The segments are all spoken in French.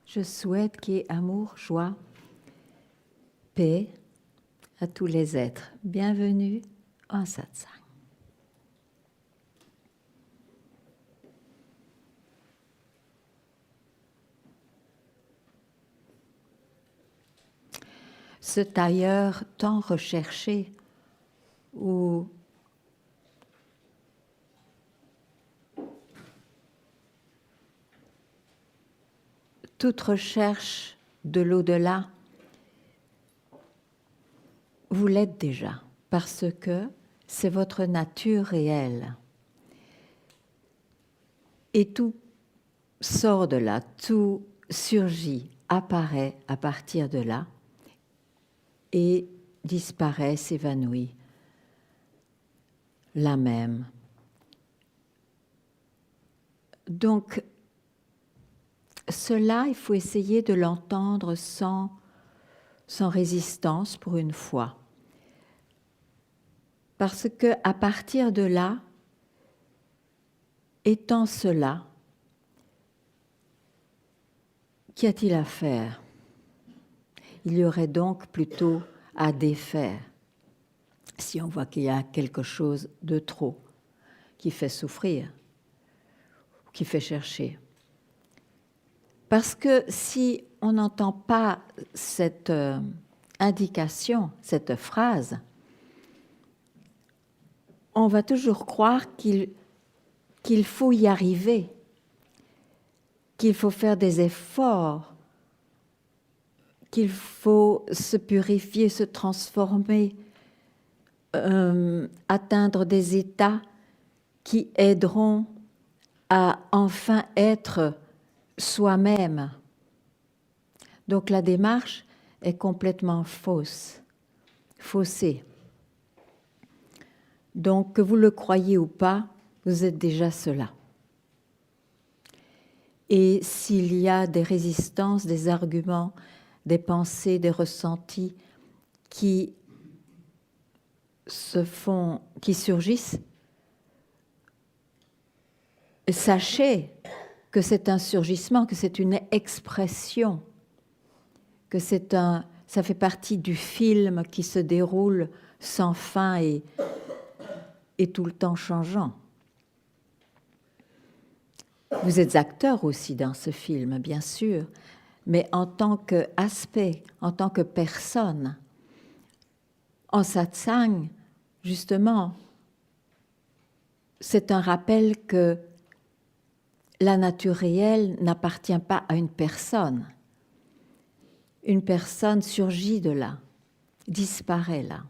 Je souhaite qu'il y ait amour, joie, paix à tous les êtres. Bienvenue en satsang. Ce tailleur tant recherché où toute recherche de l'au-delà, vous l'êtes déjà, parce que c'est votre nature réelle. Et tout sort de là, tout surgit, apparaît à partir de là, et disparaît, s'évanouit. Là même. Donc, cela, il faut essayer de l'entendre sans résistance pour une fois. Parce que à partir de là, étant cela, qu'y a-t-il à faire? Il y aurait donc plutôt à défaire, si on voit qu'il y a quelque chose de trop, qui fait souffrir, qui fait chercher. Parce que si on n'entend pas cette indication, cette phrase, on va toujours croire qu'il faut y arriver, qu'il faut faire des efforts, qu'il faut se purifier, se transformer, atteindre des états qui aideront à enfin être soi-même. Donc la démarche est complètement faussée. Donc que vous le croyez ou pas, vous êtes déjà cela. Et s'il y a des résistances, des arguments, des pensées, des ressentis qui surgissent, sachez que c'est un surgissement, que c'est une expression, que ça fait partie du film qui se déroule sans fin et tout le temps changeant. Vous êtes acteur aussi dans ce film, bien sûr, mais en tant qu'aspect, en tant que personne. En satsang, justement, c'est un rappel que la nature réelle n'appartient pas à une personne. Une personne surgit de là, disparaît là.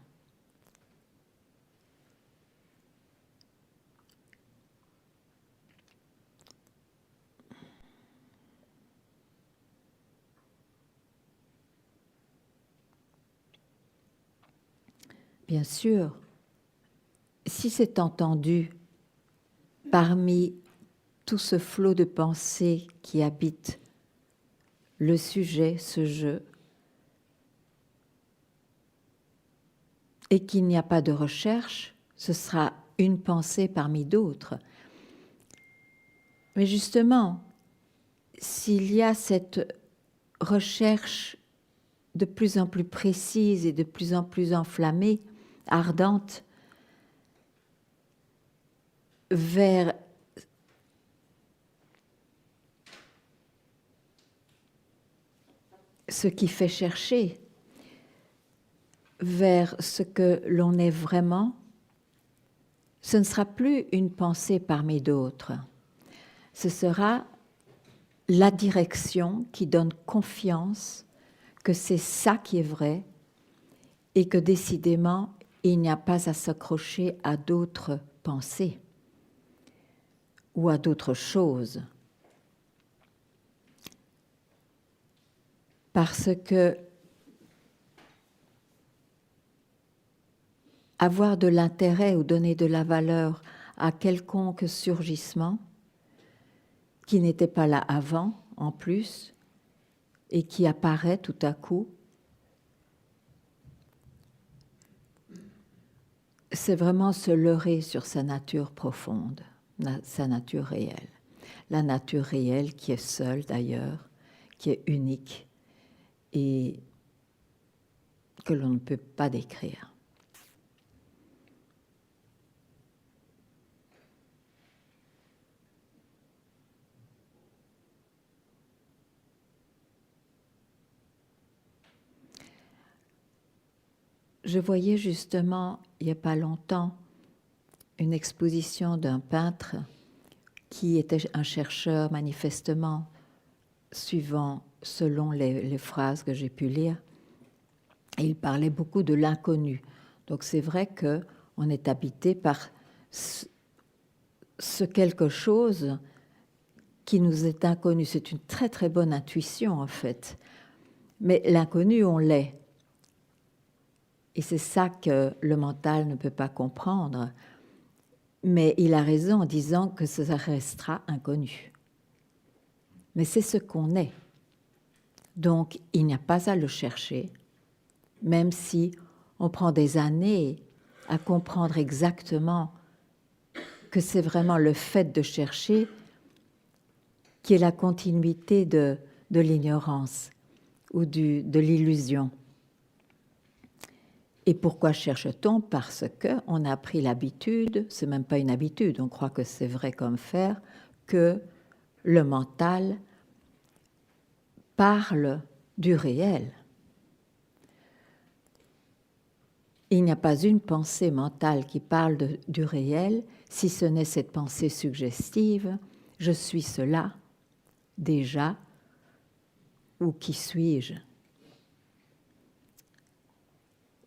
Bien sûr, si c'est entendu parmi tout ce flot de pensées qui habite le sujet, ce jeu, et qu'il n'y a pas de recherche, ce sera une pensée parmi d'autres. Mais justement, s'il y a cette recherche de plus en plus précise et de plus en plus enflammée, ardente, vers ce qui fait chercher, vers ce que l'on est vraiment, ce ne sera plus une pensée parmi d'autres. Ce sera la direction qui donne confiance que c'est ça qui est vrai et que décidément, il n'y a pas à s'accrocher à d'autres pensées ou à d'autres choses. Parce que avoir de l'intérêt ou donner de la valeur à quelconque surgissement qui n'était pas là avant, en plus, et qui apparaît tout à coup, c'est vraiment se leurrer sur sa nature profonde, sa nature réelle. La nature réelle qui est seule d'ailleurs, qui est unique et que l'on ne peut pas décrire. Je voyais justement, il n'y a pas longtemps, une exposition d'un peintre qui était un chercheur manifestement, selon les phrases que j'ai pu lire. Et il parlait beaucoup de l'inconnu. Donc c'est vrai qu'on est habité par ce quelque chose qui nous est inconnu. C'est une très très bonne intuition en fait. Mais l'inconnu, on l'est. Et c'est ça que le mental ne peut pas comprendre. Mais il a raison en disant que ça restera inconnu. Mais c'est ce qu'on est. Donc, il n'y a pas à le chercher, même si on prend des années à comprendre exactement que c'est vraiment le fait de chercher qui est la continuité de l'ignorance ou de l'illusion. Et pourquoi cherche-t-on? Parce qu'on a pris l'habitude, c'est même pas une habitude, on croit que c'est vrai comme faire, que le mental parle du réel. Il n'y a pas une pensée mentale qui parle du réel, si ce n'est cette pensée suggestive, je suis cela, déjà, ou qui suis-je?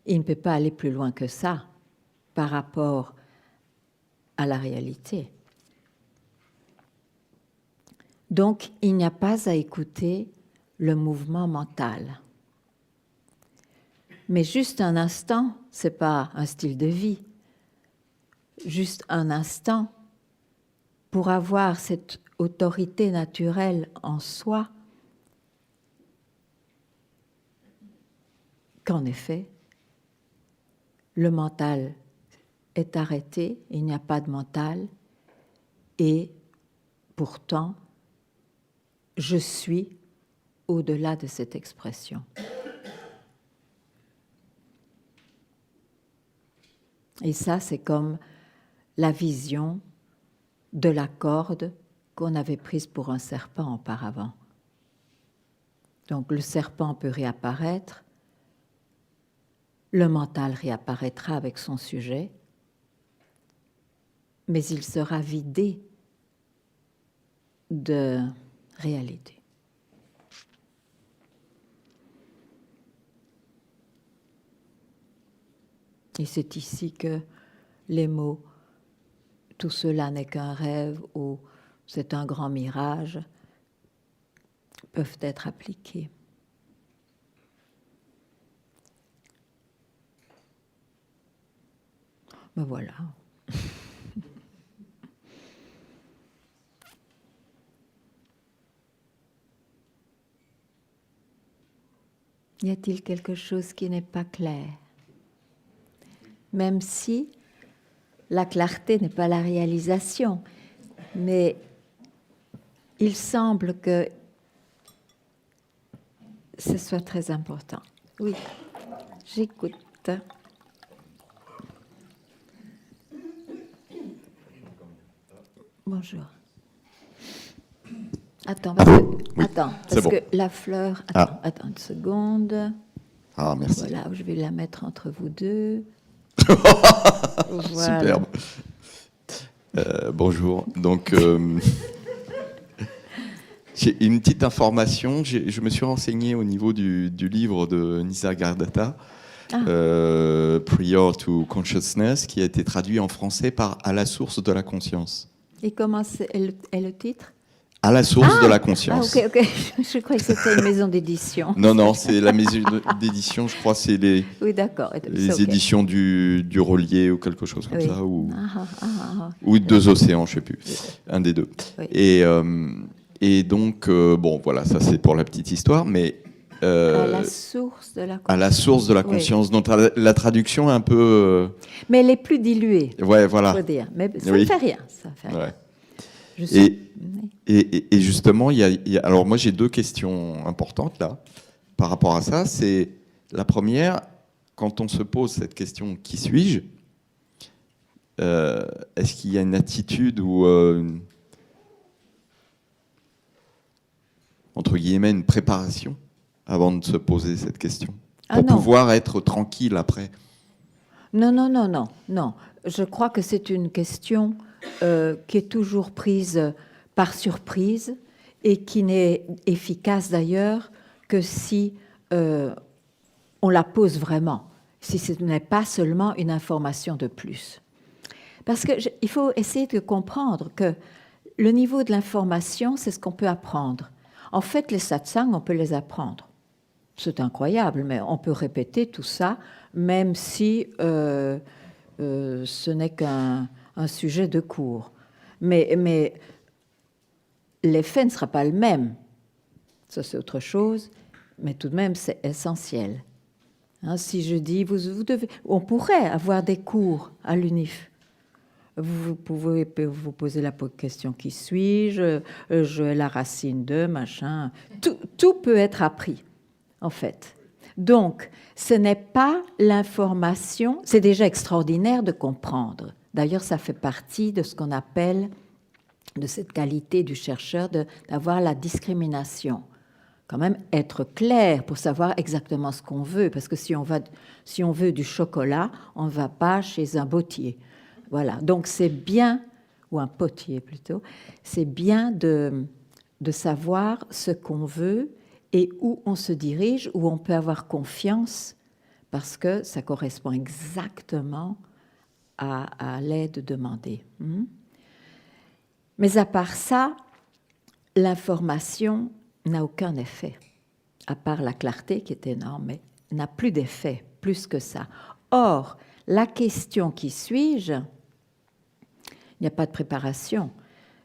Il ne peut pas aller plus loin que ça par rapport à la réalité. Donc, il n'y a pas à écouter le mouvement mental. Mais juste un instant, ce n'est pas un style de vie, juste un instant pour avoir cette autorité naturelle en soi qu'en effet, le mental est arrêté, il n'y a pas de mental, et pourtant, je suis au-delà de cette expression. Et ça, c'est comme la vision de la corde qu'on avait prise pour un serpent auparavant. Donc le serpent peut réapparaître, le mental réapparaîtra avec son sujet, mais il sera vidé de réalité. Et c'est ici que les mots « tout cela n'est qu'un rêve » ou « c'est un grand mirage » peuvent être appliqués. Ben voilà. Y a-t-il quelque chose qui n'est pas clair? Même si la clarté n'est pas la réalisation, mais il semble que ce soit très important. Oui, j'écoute. Bonjour. Attends, parce que la fleur... Attends une seconde. Ah, merci. Voilà, je vais la mettre entre vous deux. Voilà. Superbe. Bonjour. Donc, j'ai une petite information. Je me suis renseigné au niveau du livre de Nisargadatta, Prior to Consciousness, qui a été traduit en français par À la source de la conscience. Et comment est le titre? À la source de la conscience. Ah, ok. Je croyais que c'était une maison d'édition. Non, c'est la maison d'édition, je crois, c'est les, oui, d'accord. Les éditions du Relier ou quelque chose comme ça, ou Deux Océans, je ne sais plus, un des deux. Oui. Et donc, bon, voilà, ça c'est pour la petite histoire, mais... à la source de la conscience. À la source de la conscience. Oui. Donc la traduction est un peu... Mais elle est plus diluée. Ouais, voilà. Faut dire. Mais ça ne fait rien. Ça fait rien. Ouais. Et justement, alors moi j'ai 2 questions importantes là par rapport à ça. C'est la première, quand on se pose cette question « qui suis-je ?» est-ce qu'il y a une attitude ou entre guillemets une préparation avant de se poser cette question pour pouvoir être tranquille après? Non. Je crois que c'est une question qui est toujours prise par surprise et qui n'est efficace d'ailleurs que si on la pose vraiment, si ce n'est pas seulement une information de plus. Parce qu'il faut essayer de comprendre que le niveau de l'information, c'est ce qu'on peut apprendre. En fait, les satsangs, on peut les apprendre. C'est incroyable, mais on peut répéter tout ça, même si ce n'est qu'un sujet de cours. Mais l'effet ne sera pas le même. Ça, c'est autre chose, mais tout de même, c'est essentiel. Hein, si je dis, on pourrait avoir des cours à l'UNIF. Vous pouvez vous poser la question « qui suis-je » je la racine de, machin. Tout peut être appris, en fait. Donc, ce n'est pas l'information, c'est déjà extraordinaire de comprendre. D'ailleurs, ça fait partie de ce qu'on appelle, de cette qualité du chercheur, d'avoir la discrimination. Quand même être clair pour savoir exactement ce qu'on veut, parce que si on veut du chocolat, on ne va pas chez un bottier. Voilà, donc c'est bien, ou un potier plutôt, c'est bien de savoir ce qu'on veut et où on se dirige, où on peut avoir confiance, parce que ça correspond exactement à l'aide demandée. Mais à part ça, l'information n'a aucun effet, à part la clarté qui est énorme, mais n'a plus d'effet, plus que ça. Or, la question « qui suis-je ?» il n'y a pas de préparation.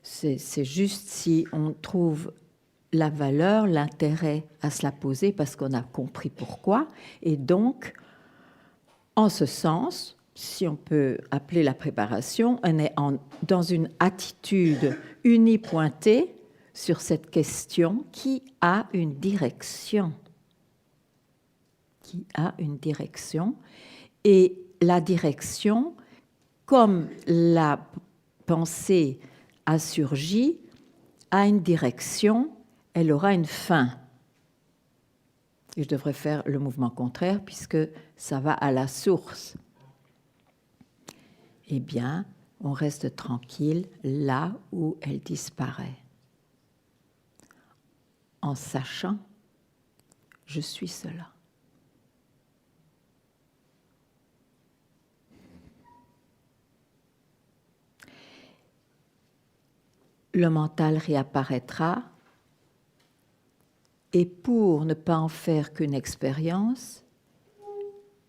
C'est juste si on trouve la valeur, l'intérêt à se la poser parce qu'on a compris pourquoi. Et donc, en ce sens, si on peut appeler la préparation, on est dans une attitude unipointée sur cette question qui a une direction. Qui a une direction. Et la direction, comme la pensée a surgi, a une direction, elle aura une fin. Et je devrais faire le mouvement contraire puisque ça va à la source. Eh bien, on reste tranquille là où elle disparaît. En sachant, je suis cela. Le mental réapparaîtra et pour ne pas en faire qu'une expérience,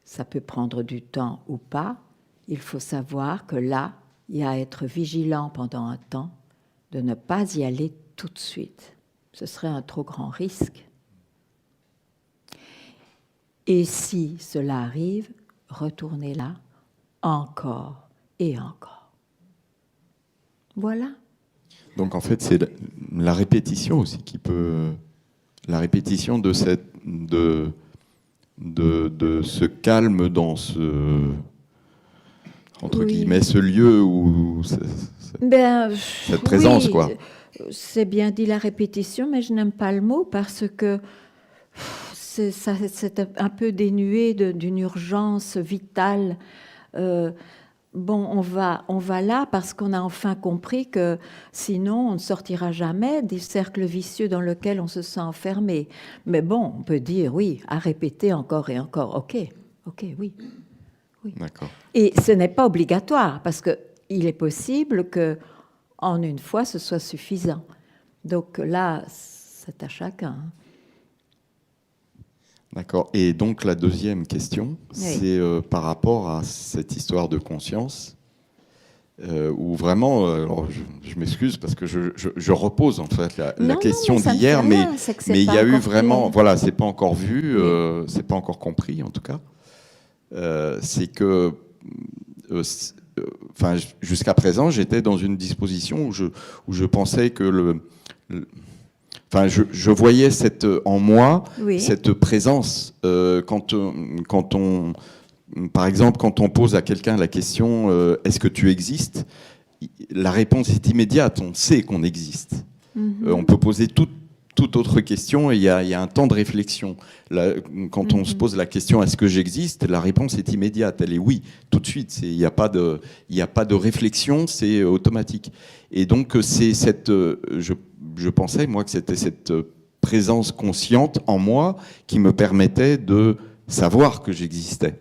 ça peut prendre du temps ou pas, il faut savoir que là, il y a à être vigilant pendant un temps, de ne pas y aller tout de suite. Ce serait un trop grand risque. Et si cela arrive, retournez là encore et encore. Voilà. Donc en fait, c'est la répétition aussi qui peut... La répétition de ce calme dans ce... entre guillemets, ce lieu où... cette présence, oui, quoi. C'est bien dit la répétition, mais je n'aime pas le mot parce que c'est un peu dénué d'une urgence vitale. On va là parce qu'on a enfin compris que sinon on ne sortira jamais des cercles vicieux dans lesquels on se sent enfermé. Mais bon, on peut dire oui, à répéter encore et encore. Ok, oui. D'accord. Et ce n'est pas obligatoire parce qu'il est possible que en une fois ce soit suffisant. Donc là, c'est à chacun. D'accord. Et donc la deuxième question, c'est par rapport à cette histoire de conscience, où vraiment, alors je m'excuse parce que je repose en fait la question d'hier, mais il y a eu vraiment, voilà, c'est pas encore vu, c'est pas encore compris en tout cas. C'est que enfin, jusqu'à présent, j'étais dans une disposition où je pensais que enfin, je voyais en moi cette présence. Par exemple, quand on pose à quelqu'un la question est-ce que tu existes, la réponse est immédiate. On sait qu'on existe. On peut poser toute autre question et il y a un temps de réflexion. Là, quand on se pose la question est-ce que j'existe, la réponse est immédiate. Elle est oui, tout de suite. Il n'y a pas de réflexion, c'est automatique. Et donc, je pensais, moi, que c'était cette présence consciente en moi qui me permettait de savoir que j'existais.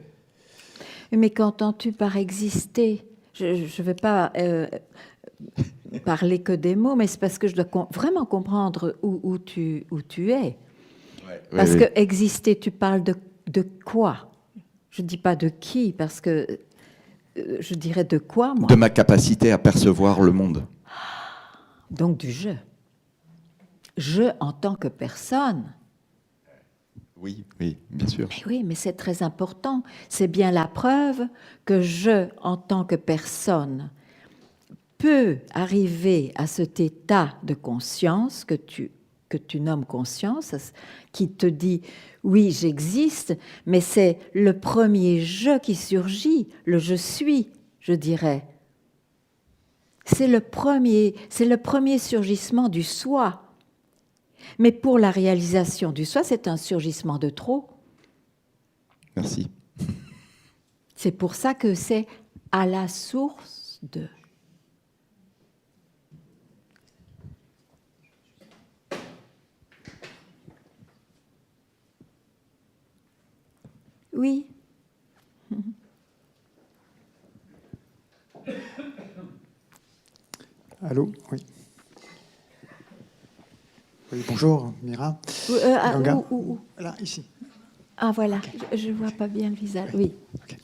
Mais qu'entends-tu par exister ? Je ne vais pas parler que des mots, mais c'est parce que je dois vraiment comprendre où tu es. Parce que exister, tu parles de quoi ? Je ne dis pas de qui, parce que je dirais de quoi, moi ? De ma capacité à percevoir le monde. Donc du je. Je en tant que personne. Oui, bien sûr. Mais oui, mais c'est très important. C'est bien la preuve que je, en tant que personne, peux arriver à cet état de conscience que tu nommes conscience, qui te dit oui, j'existe, mais c'est le premier je qui surgit, le je suis, je dirais. C'est le premier surgissement du soi. Mais pour la réalisation du soi, c'est un surgissement de trop. Merci. C'est pour ça que c'est à la source de. Oui. Allô, oui. Oui, bonjour, Mira. Où Là, ici. Ah, voilà, okay. Je ne vois pas bien le visage. Oui. Okay.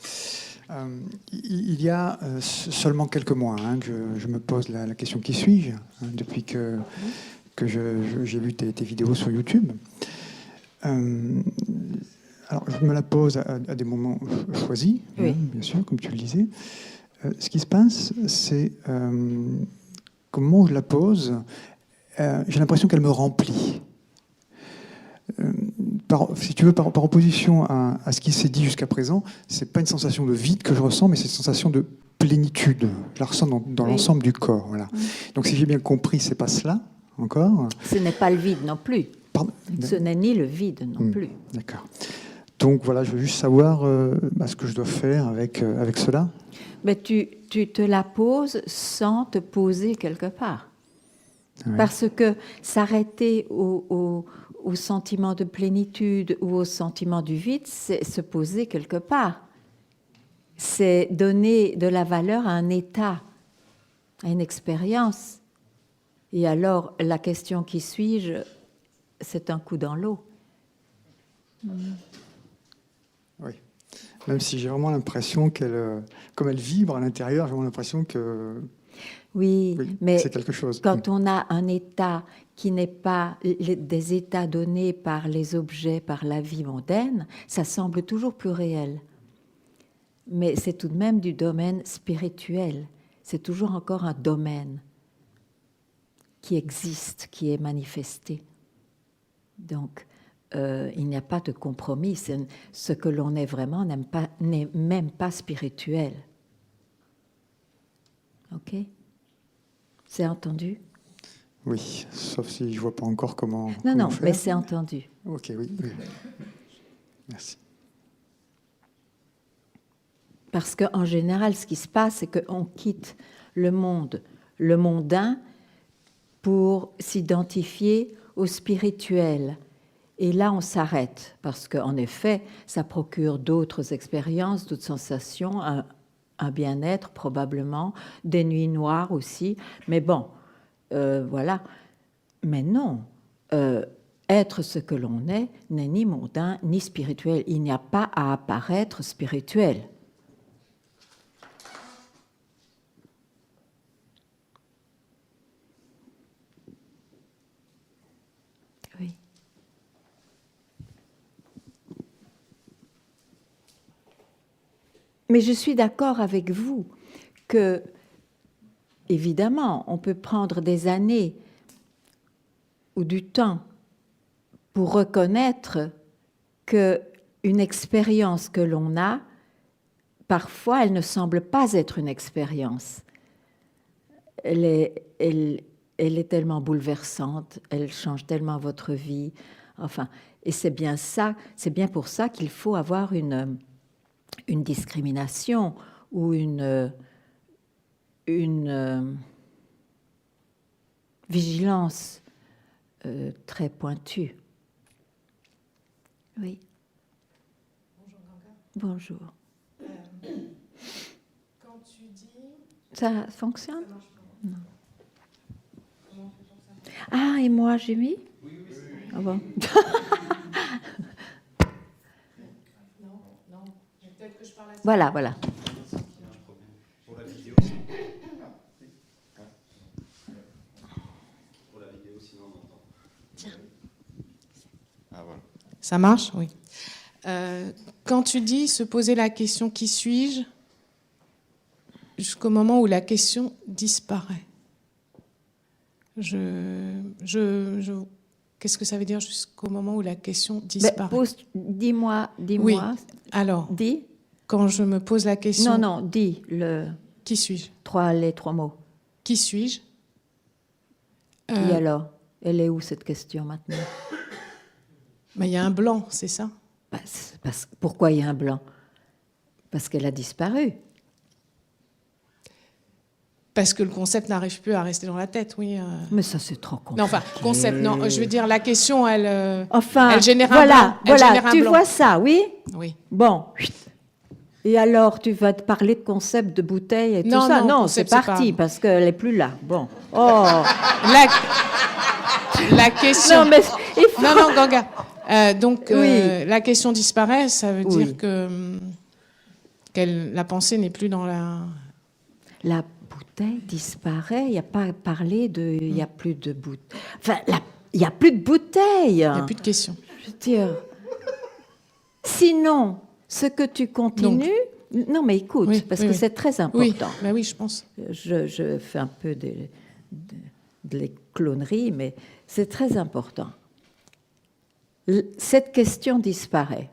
Il y a seulement quelques mois que je me pose la question qui suis-je, depuis que j'ai vu tes vidéos sur YouTube. Alors, je me la pose à des moments choisis, oui. Bien sûr, comme tu le disais. Ce qui se passe, c'est comment je la pose, j'ai l'impression qu'elle me remplit. Si tu veux, par opposition à ce qui s'est dit jusqu'à présent, c'est pas une sensation de vide que je ressens, mais c'est une sensation de plénitude. Je la ressens dans l'ensemble du corps. Voilà. Donc, si j'ai bien compris, c'est pas cela encore. Ce n'est pas le vide non plus. Pardon. Ce n'est ni le vide non plus. D'accord. Donc voilà, je veux juste savoir ce que je dois faire avec cela. Mais tu te la poses sans te poser quelque part. Ouais. Parce que s'arrêter au sentiment de plénitude ou au sentiment du vide, c'est se poser quelque part. C'est donner de la valeur à un état, à une expérience. Et alors, la question qui suis-je, c'est un coup dans l'eau. Oui. Même si j'ai vraiment l'impression comme elle vibre à l'intérieur, j'ai vraiment l'impression que... Oui, mais c'est quelque chose. Quand on a un état qui n'est pas des états donnés par les objets, par la vie mondaine, ça semble toujours plus réel. Mais c'est tout de même du domaine spirituel. C'est toujours encore un domaine qui existe, qui est manifesté. Donc, il n'y a pas de compromis. Ce que l'on est vraiment n'est même pas spirituel. OK ? C'est entendu ? Oui, sauf si je ne vois pas encore comment Non, faire. Mais c'est entendu. Ok, oui. Merci. Parce qu'en général, ce qui se passe, c'est qu'on quitte le monde, le mondain, pour s'identifier au spirituel. Et là, on s'arrête, parce qu'en effet, ça procure d'autres expériences, d'autres sensations, un bien-être probablement, des nuits noires aussi. Mais bon, voilà. Mais non, être ce que l'on est n'est ni mondain ni spirituel. Il n'y a pas à apparaître spirituel. Oui. Mais je suis d'accord avec vous que, évidemment, on peut prendre des années ou du temps pour reconnaître qu'une expérience que l'on a, parfois, elle ne semble pas être une expérience. Elle est tellement bouleversante, elle change tellement votre vie. Enfin, et c'est bien pour ça qu'il faut avoir une discrimination ou une vigilance très pointue. Oui. Bonjour, Ganga. Bonjour. Quand tu dis... Ça fonctionne? Ça marche pas. Non. Comment on fait pour ça? Ah, et moi, j'ai mis? Oui. Ah bon. Non. Peut-être que je parle à ça. Voilà. Pour la vidéo, sinon on entend. Tiens. Ah, voilà. Ça marche? Oui. Quand tu dis se poser la question qui suis-je, jusqu'au moment où la question disparaît. Qu'est-ce que ça veut dire jusqu'au moment où la question disparaît? Dis-moi. Oui. Alors, Dis. quand je me pose la question... Non, dis Qui suis-je? les trois mots. Qui suis-je? Et alors? Elle est où cette question maintenant? Il y a un blanc, c'est ça? Pourquoi il y a un blanc? Parce qu'elle a disparu. Parce que le concept n'arrive plus à rester dans la tête, oui. Mais ça, c'est trop compliqué. Non, concept, non. Je veux dire, la question, elle génère voilà, un blanc. Voilà, tu vois ça, oui? Oui. Bon. Et alors, tu vas te parler de concept de bouteille et tout ça? Non, c'est parti, parce qu'elle n'est plus là. Bon. Oh. La question... Non, mais il faut... Non, Ganga. Oui. La question disparaît, ça veut dire que la pensée n'est plus dans la... La bouteille disparaît, il n'y a pas parlé de... Il n'y a plus de bouteille. Enfin, il n'y a plus de bouteille. Il n'y a plus de question. Je veux dire... Sinon, ce que tu continues... Non, mais écoute, parce que c'est très important. Oui, je pense. Je fais un peu de les cloneries, mais c'est très important. Cette question disparaît.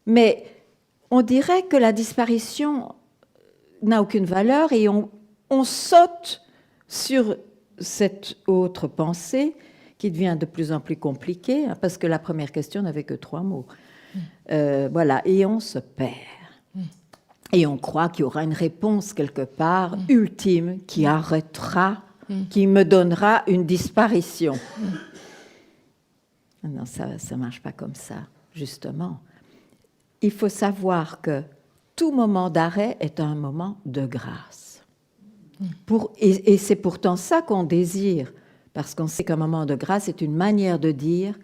Mais on dirait que la disparition n'a aucune valeur et on saute sur cette autre pensée qui devient de plus en plus compliquée, parce que la première question n'avait que 3 mots. Voilà, et on se perd. Et on croit qu'il y aura une réponse quelque part, ultime, qui arrêtera, qui me donnera une disparition. Non, ça ne marche pas comme ça, justement. Il faut savoir que tout moment d'arrêt est un moment de grâce. Et c'est pourtant ça qu'on désire, parce qu'on sait qu'un moment de grâce est une manière de dire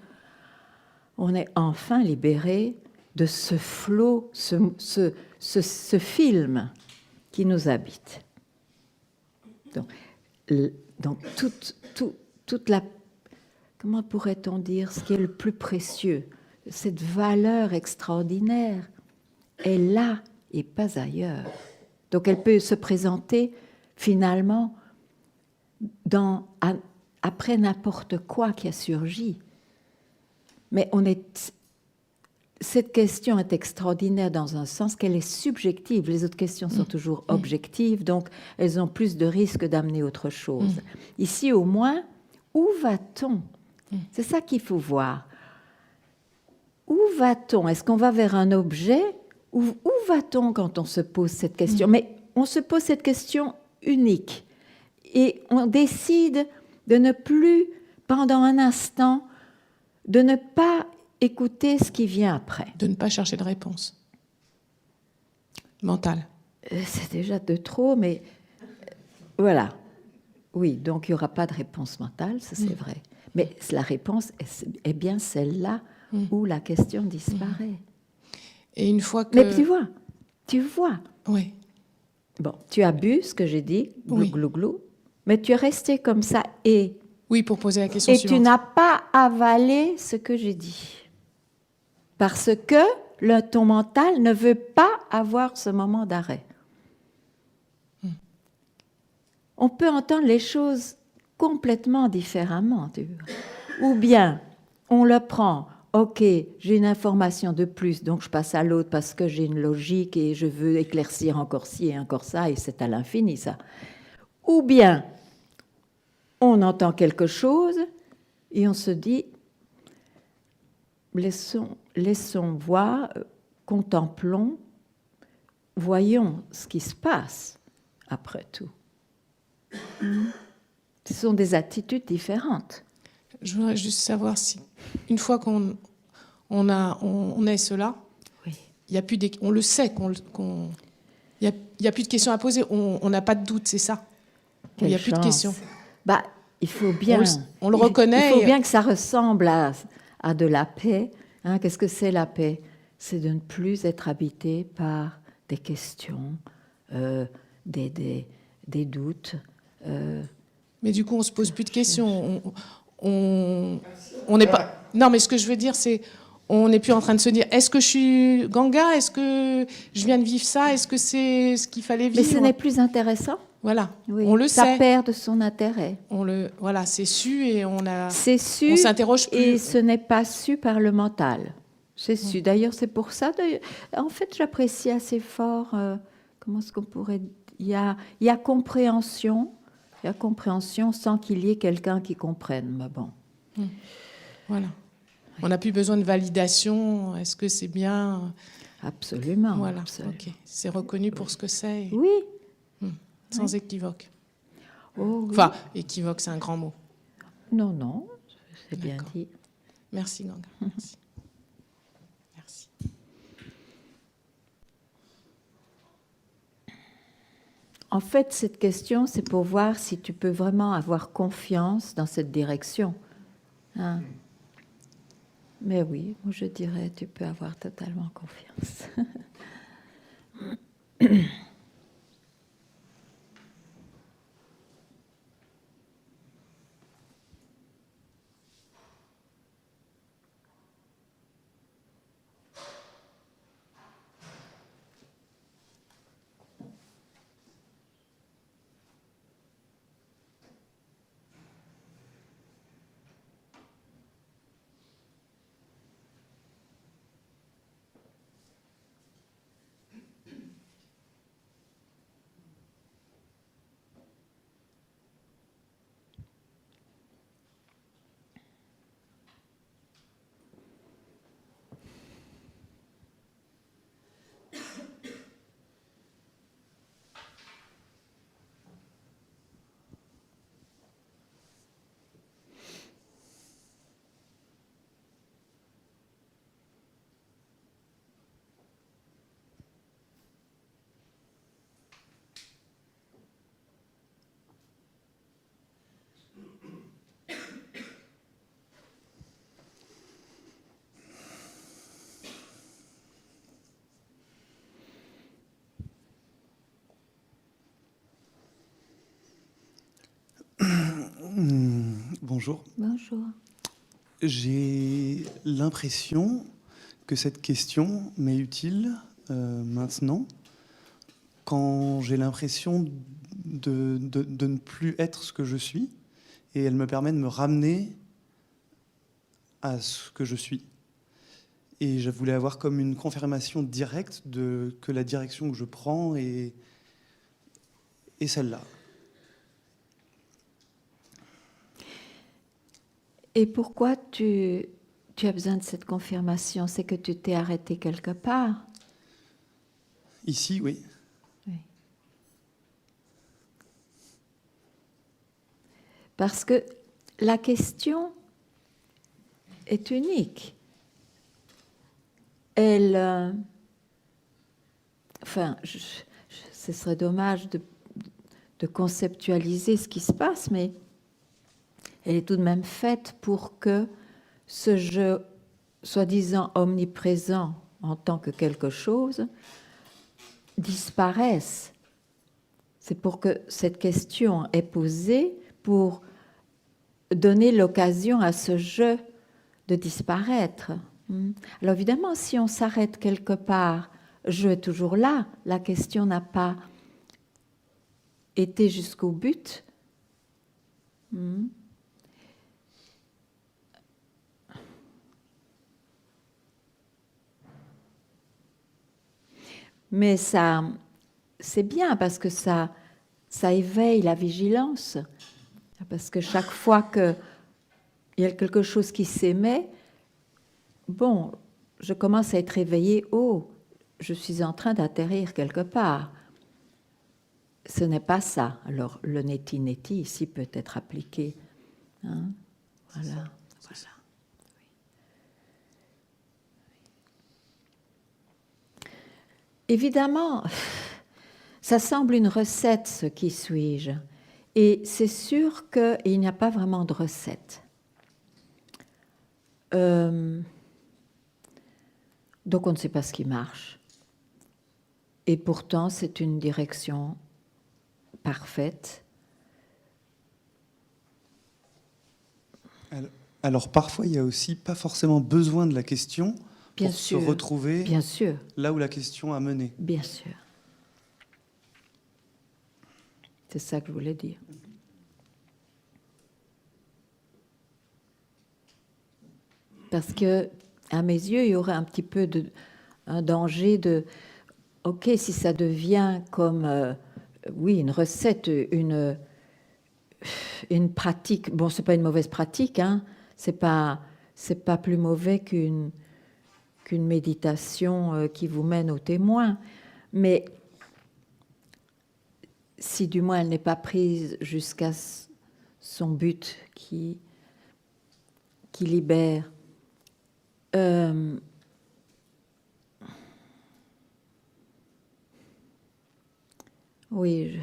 on est enfin libéré de ce flot, ce film qui nous habite. Donc toute la... Comment pourrait-on dire ce qui est le plus précieux? Cette valeur extraordinaire est là et pas ailleurs. Donc elle peut se présenter finalement après n'importe quoi qui a surgi. Mais cette question est extraordinaire dans un sens qu'elle est subjective. Les autres questions sont toujours objectives, donc elles ont plus de risques d'amener autre chose. Ici, au moins, où va-t-on? C'est ça qu'il faut voir. Où va-t-on? Est-ce qu'on va vers un objet? Où va-t-on quand on se pose cette question? Mais on se pose cette question unique. Et on décide de ne plus, pendant un instant, de ne pas écouter ce qui vient après. De ne pas chercher de réponse mentale. C'est déjà de trop, mais voilà. Oui, donc il n'y aura pas de réponse mentale, ça c'est vrai. Mais la réponse est bien celle-là où la question disparaît. Et une fois que... Mais tu vois. Oui. Bon, tu as bu ce que j'ai dit, glou, Oui. glou, glou, mais tu es resté comme ça et... Oui, pour poser la question Et suivante. tu n'as pas avalé ce que j'ai dit. Parce que ton mental ne veut pas avoir ce moment d'arrêt. on peut entendre les choses complètement différemment. Tu vois. Ou bien, on le prend, ok, j'ai une information de plus, donc je passe à l'autre parce que j'ai une logique et je veux éclaircir encore ci et encore ça, et c'est à l'infini ça. Ou bien, on entend quelque chose et on se dit, laissons voir, contemplons, voyons ce qui se passe après tout. Ce sont des attitudes différentes. Je voudrais juste savoir si, une fois qu'on est cela, Oui. il y a plus on le sait, il y a plus de questions à poser, on n'a pas de doute, c'est ça. Il n'y a plus de questions. Bah, il faut bien. On le reconnaît. Il faut bien que ça ressemble à de la paix. Hein, qu'est-ce que c'est la paix? C'est de ne plus être habité par des questions, des doutes. Mais du coup, on se pose plus de questions. On n'est pas. Non, mais ce que je veux dire, c'est, on n'est plus en train de se dire, est-ce que je suis Ganga? Est-ce que je viens de vivre ça? Est-ce que c'est ce qu'il fallait vivre? Mais ce n'est plus intéressant. Voilà, Oui, on le ça sait. perd de son intérêt. Voilà, c'est su et C'est su, on s'interroge plus. et ce n'est pas su par le mental. C'est su. D'ailleurs, c'est pour ça. En fait, j'apprécie assez fort. Comment est-ce qu'on pourrait. Il y a compréhension. Il y a compréhension sans qu'il y ait quelqu'un qui comprenne. Mais bon. Voilà. On n'a plus besoin de validation. Est-ce que c'est bien? Absolument. Voilà. Absolument. Ok. C'est reconnu pour ce que c'est. Oui. Sans équivoque. Oh, oui. Enfin, équivoque, c'est un grand mot. Non, c'est bien D'accord. dit. Merci, Ganga. Merci. Merci. En fait, cette question, c'est pour voir si tu peux vraiment avoir confiance dans cette direction. Hein? Mais oui, moi je dirais, tu peux avoir totalement confiance. Bonjour. Bonjour. J'ai l'impression que cette question m'est utile maintenant, quand j'ai l'impression de ne plus être ce que je suis, et elle me permet de me ramener à ce que je suis. Et je voulais avoir comme une confirmation directe que la direction que je prends est celle-là. Et pourquoi tu as besoin de cette confirmation? C'est que tu t'es arrêté quelque part? Ici, oui. Oui. Parce que la question est unique. Elle... enfin, ce serait dommage de conceptualiser ce qui se passe, mais elle est tout de même faite pour que ce jeu, soi-disant omniprésent en tant que quelque chose, disparaisse. C'est pour que cette question est posée pour donner l'occasion à ce jeu de disparaître. Alors évidemment, si on s'arrête quelque part, je est toujours là, la question n'a pas été jusqu'au but. Mais ça, c'est bien parce que ça éveille la vigilance. Parce que chaque fois qu'il y a quelque chose qui s'émet, bon, je commence à être éveillée. Oh, je suis en train d'atterrir quelque part. Ce n'est pas ça. Alors, le neti-neti ici peut être appliqué. Hein? Voilà. Évidemment, ça semble une recette, ce qui suis-je. Et c'est sûr qu'il n'y a pas vraiment de recette. Donc on ne sait pas ce qui marche. Et pourtant, c'est une direction parfaite. Alors parfois, il n'y a aussi pas forcément besoin de la question pour se retrouver bien sûr. Là où la question a mené. Bien sûr. C'est ça que je voulais dire. Parce que, à mes yeux, il y aurait un petit peu un danger de... Ok, si ça devient comme, oui, une recette, une pratique. Bon, c'est pas une mauvaise pratique, hein. C'est pas plus mauvais qu'une méditation qui vous mène au témoin. Mais si du moins elle n'est pas prise jusqu'à son but qui libère. Oui.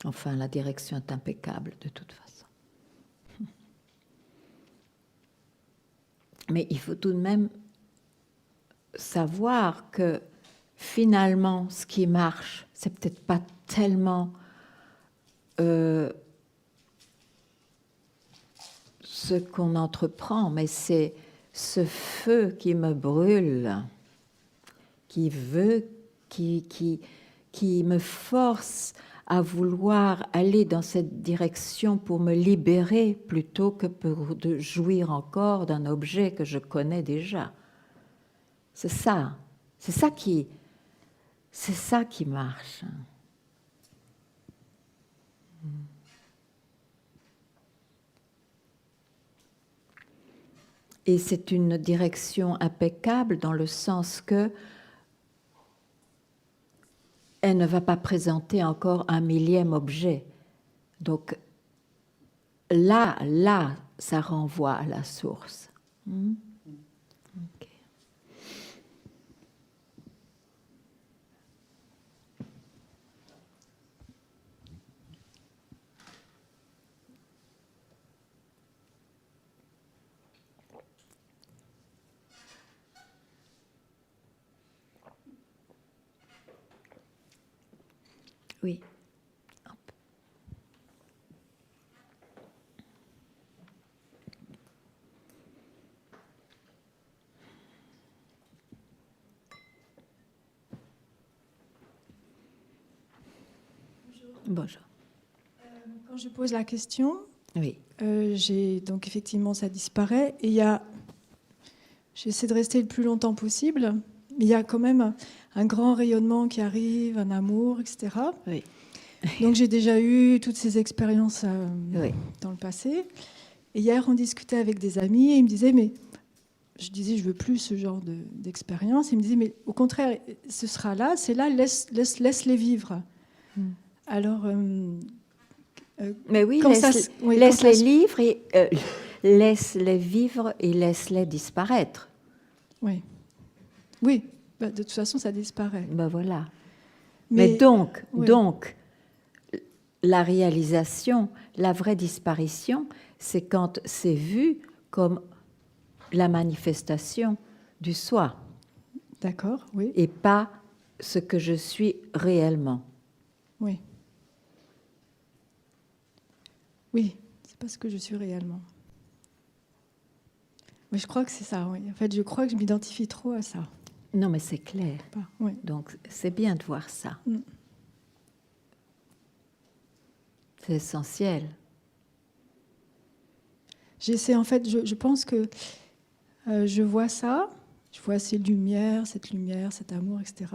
Enfin, la direction est impeccable de toute façon. Mais il faut tout de même savoir que finalement, ce qui marche, c'est peut-être pas tellement ce qu'on entreprend, mais c'est ce feu qui me brûle, qui me force à vouloir aller dans cette direction pour me libérer plutôt que pour de jouir encore d'un objet que je connais déjà. C'est ça qui marche. Et c'est une direction impeccable dans le sens que elle ne va pas présenter encore un millième objet. Donc là, ça renvoie à la source. Okay. Oui. Bonjour. Quand je pose la question, oui. Donc effectivement ça disparaît et j'essaie de rester le plus longtemps possible, mais il y a quand même un grand rayonnement qui arrive, un amour, etc. Oui. Donc j'ai déjà eu toutes ces expériences oui. dans le passé. Et hier on discutait avec des amis et ils me disaient mais je disais je veux plus ce genre d'expérience. Ils me disaient mais au contraire ce sera là, c'est là, laisse-les vivre. Alors, mais oui, laisse-les vivre et laisse-les vivre et laisse-les disparaître. Oui, oui. Bah, de toute façon, ça disparaît. Ben voilà. Mais donc, la réalisation, la vraie disparition, c'est quand c'est vu comme la manifestation du soi. D'accord, oui. Et pas ce que je suis réellement. Oui. Oui, c'est pas ce que je suis réellement. Mais je crois que c'est ça, oui. En fait, je crois que je m'identifie trop à ça. Non, mais c'est clair. Oui. Donc, c'est bien de voir ça. Mm. C'est essentiel. J'essaie, en fait, je pense que je vois ça, je vois ces lumières, cet amour, etc.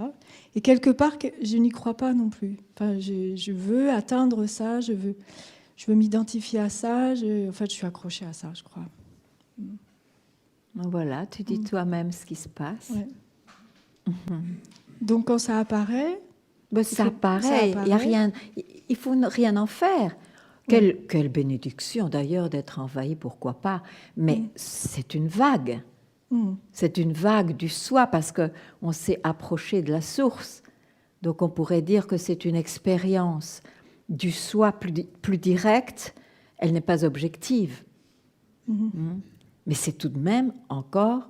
Et quelque part, je n'y crois pas non plus. Enfin, je veux atteindre ça, je veux m'identifier à ça. En fait, je suis accrochée à ça, je crois. Voilà, tu dis toi-même ce qui se passe. Ouais. Donc, quand ça apparaît... Ça apparaît, il faut rien en faire. Quelle bénédiction d'ailleurs d'être envahi, pourquoi pas. Mais c'est une vague. C'est une vague du soi parce qu'on s'est approché de la source. Donc on pourrait dire que c'est une expérience du soi plus directe. Elle n'est pas objective. Mais c'est tout de même encore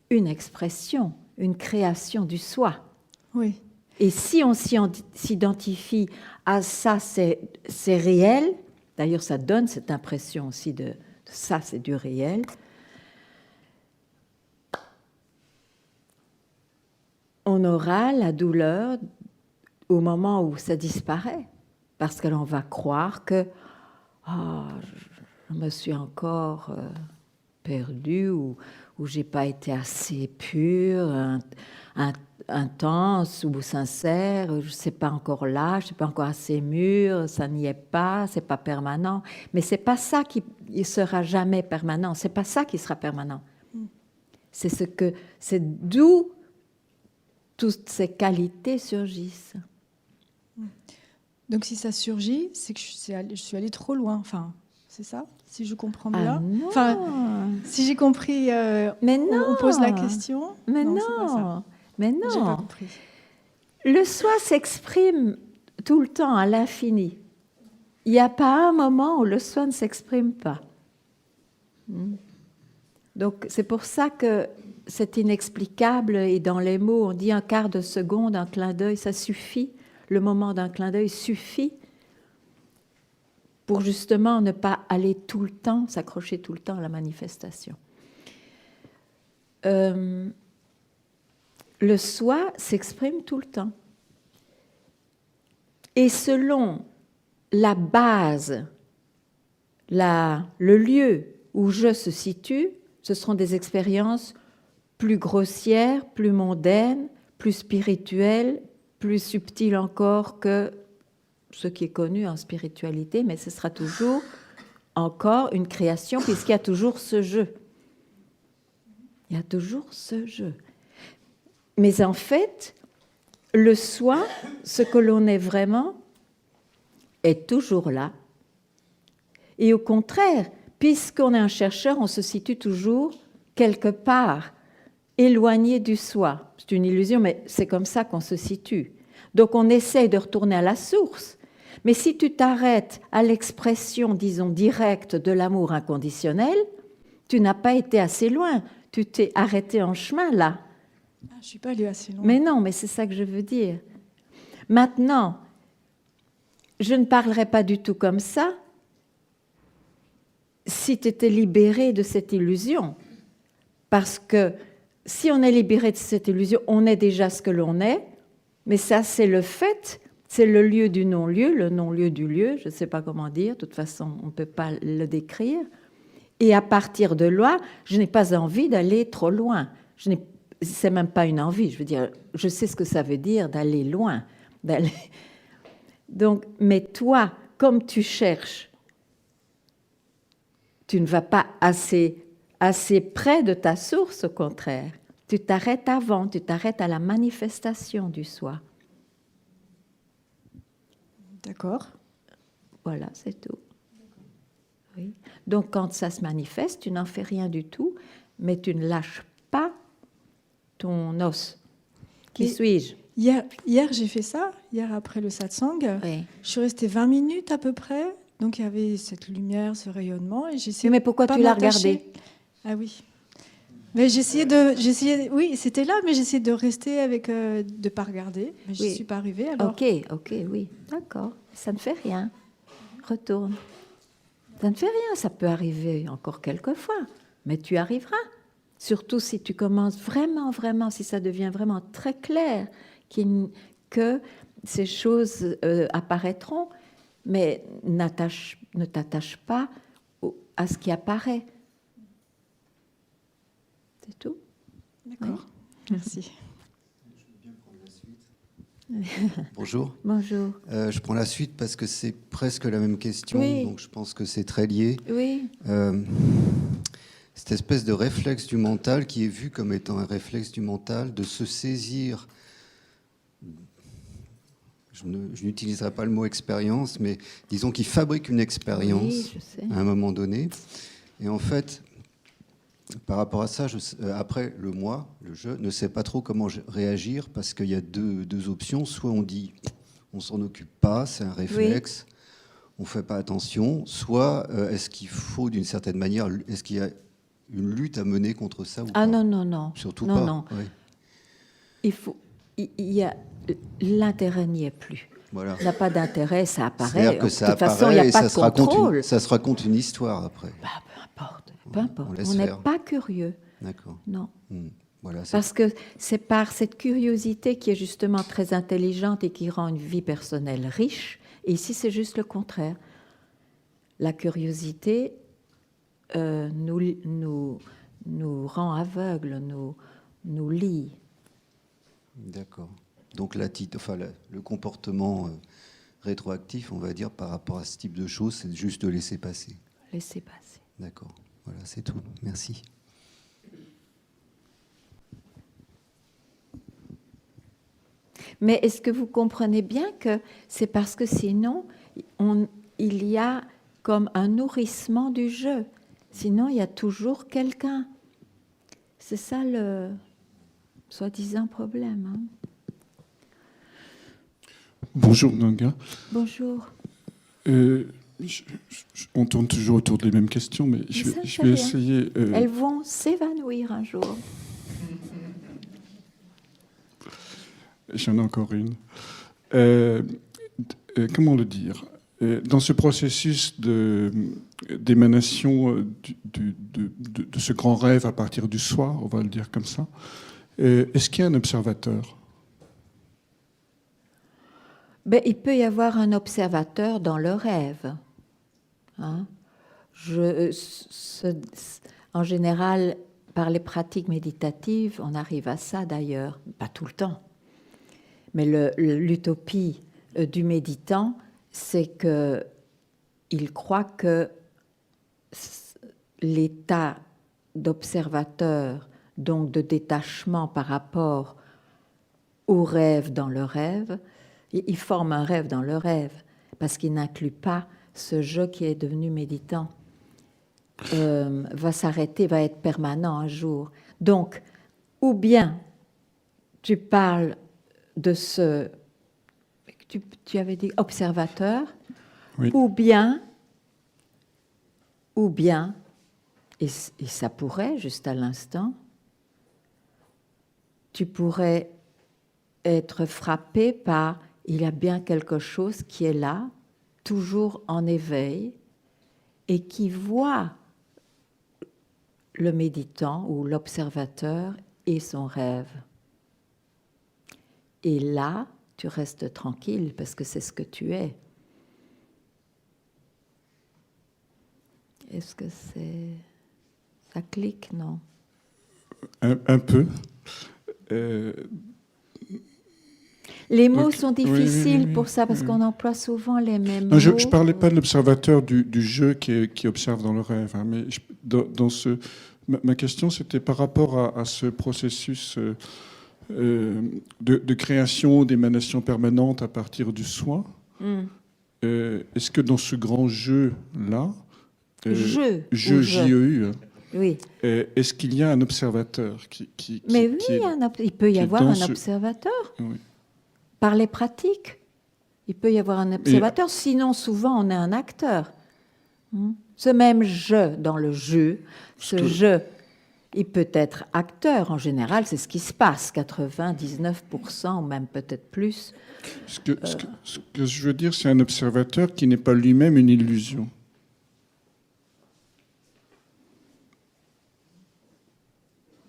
une expression, une création du soi. Oui. Et si on s'identifie à ça, c'est réel. D'ailleurs, ça donne cette impression aussi de ça, c'est du réel. On aura la douleur au moment où ça disparaît, parce que l'on va croire que je me suis encore perdue ou j'ai pas été assez pure, intense ou sincère, je ne sais pas encore là, je ne suis pas encore assez mûre, ça n'y est pas, c'est pas permanent. Mais c'est pas ça qui sera jamais permanent, c'est pas ça qui sera permanent. C'est d'où toutes ces qualités surgissent. Donc si ça surgit, c'est que je suis allée trop loin, enfin, c'est ça, si je comprends bien. Non. Enfin, si j'ai compris, mais non. On pose la question. Mais non. C'est pas ça. Mais non. J'ai pas compris. Le soi s'exprime tout le temps à l'infini. Il n'y a pas un moment où le soi ne s'exprime pas. Donc c'est pour ça que c'est inexplicable et dans les mots on dit un quart de seconde, un clin d'œil, ça suffit. Le moment d'un clin d'œil suffit pour justement ne pas aller tout le temps, s'accrocher tout le temps à la manifestation. Le soi s'exprime tout le temps. Et selon la base, le lieu où je se situe, ce seront des expériences plus grossières, plus mondaines, plus spirituelles, plus subtiles encore que ce qui est connu en spiritualité, mais ce sera toujours encore une création puisqu'il y a toujours ce jeu. Il y a toujours ce jeu. Mais en fait, le soi, ce que l'on est vraiment, est toujours là. Et au contraire, puisqu'on est un chercheur, on se situe toujours quelque part, éloigné du soi. C'est une illusion, mais c'est comme ça qu'on se situe. Donc on essaye de retourner à la source. Mais si tu t'arrêtes à l'expression, disons, directe de l'amour inconditionnel, tu n'as pas été assez loin. Tu t'es arrêté en chemin, là. Je ne suis pas allée assez loin. Mais non, mais c'est ça que je veux dire. Maintenant, je ne parlerai pas du tout comme ça si tu étais libéré de cette illusion. Parce que si on est libéré de cette illusion, on est déjà ce que l'on est, mais ça, c'est le fait, c'est le lieu du non-lieu, le non-lieu du lieu, je ne sais pas comment dire, de toute façon, on ne peut pas le décrire. Et à partir de là, je n'ai pas envie d'aller trop loin. C'est même pas une envie, je veux dire, je sais ce que ça veut dire d'aller loin. Donc, mais toi, comme tu cherches, tu ne vas pas assez près de ta source, au contraire. Tu t'arrêtes avant, tu t'arrêtes à la manifestation du soi. D'accord. Voilà, c'est tout. Oui. Donc, quand ça se manifeste, tu n'en fais rien du tout, mais tu ne lâches pas ton os. Qui suis-je ? Hier, j'ai fait ça. Hier, après le satsang, oui. Je suis restée 20 minutes à peu près. Donc, il y avait cette lumière, ce rayonnement. Et mais pourquoi tu l'as regardé ? Ah oui. Mais oui, c'était là, mais j'essayais de rester avec, de pas regarder. Mais je Oui. n'y suis pas arrivée. Alors. Ok, oui, d'accord. Ça ne fait rien. Retourne. Ça ne fait rien, ça peut arriver encore quelques fois, mais tu arriveras. Surtout si tu commences vraiment, si ça devient vraiment très clair que ces choses apparaîtront, mais ne t'attache pas à ce qui apparaît. C'est tout. D'accord. Merci. Bonjour. Bonjour. Je prends la suite parce que c'est presque la même question, Oui. donc je pense que c'est très lié. Oui. Cette espèce de réflexe du mental qui est vu comme étant un réflexe du mental, de se saisir, je n'utiliserai pas le mot expérience, mais disons qu'il fabrique une expérience Oui, je sais. à un moment donné. Et en fait, par rapport à ça, après le moi, le je, ne sais pas trop comment réagir parce qu'il y a deux options. Soit on dit on s'en occupe pas, c'est un réflexe, on fait pas attention. Soit est-ce qu'il faut d'une certaine manière, est-ce qu'il y a une lutte à mener contre ça ou pas? Non. Surtout non, pas. Non. Oui. L'intérêt n'y est plus. Voilà. Il n'y a pas d'intérêt, ça apparaît. C'est-à-dire que ça de toute façon, apparaît il n'y a et pas ça de contrôle. ça se raconte une histoire après. Peu importe. On laisse On n'est faire. pas curieux. D'accord. Non. Voilà, c'est Parce que c'est par cette curiosité qui est justement très intelligente et qui rend une vie personnelle riche. Et ici, c'est juste le contraire. La curiosité nous rend aveugles, nous lie. D'accord. Donc le comportement rétroactif, on va dire, par rapport à ce type de choses, c'est juste de laisser passer. Laissez passer. D'accord. Voilà, c'est tout. Merci. Mais est-ce que vous comprenez bien que c'est parce que sinon, il y a comme un nourrissement du jeu. Sinon, il y a toujours quelqu'un. C'est ça le soi-disant problème. Hein. Bonjour Nanga. Bonjour. On tourne toujours autour des mêmes questions, mais je vais essayer. Elles vont s'évanouir un jour. J'en ai encore une. Comment le dire? Dans ce processus d'émanation de ce grand rêve à partir du soi, on va le dire comme ça, est-ce qu'il y a un observateur? Il peut y avoir un observateur dans le rêve. Hein? En général, par les pratiques méditatives, on arrive à ça d'ailleurs, pas tout le temps. Mais l'utopie du méditant, c'est qu'il croit que l'état d'observateur, donc de détachement par rapport au rêve dans le rêve, il forme un rêve dans le rêve, parce qu'il n'inclut pas ce jeu qui est devenu méditant. Va s'arrêter, va être permanent un jour. Donc, ou bien tu parles de ce... Tu avais dit observateur, oui. ou bien, et ça pourrait, juste à l'instant, tu pourrais être frappé par, il y a bien quelque chose qui est là, toujours en éveil, et qui voit le méditant ou l'observateur et son rêve. Et là, tu restes tranquille parce que c'est ce que tu es. Est-ce que ça clique, non? Un peu. Les mots sont difficiles pour ça, parce qu'on emploie souvent les mêmes mots. Je ne parlais pas de l'observateur du jeu qui observe dans le rêve, hein, mais ma question, c'était par rapport à ce processus de création, d'émanation permanente à partir du soi. Est-ce que dans ce grand jeu-là, jeu J-E-U, oui. Est-ce qu'il y a un observateur Mais oui, il peut y avoir un observateur. Oui. Par les pratiques, il peut y avoir un observateur. Sinon, souvent, on est un acteur. Ce même jeu dans le jeu, ce jeu Il peut être acteur, en général, c'est ce qui se passe, 99% ou même peut-être plus. Ce que je veux dire, c'est un observateur qui n'est pas lui-même une illusion.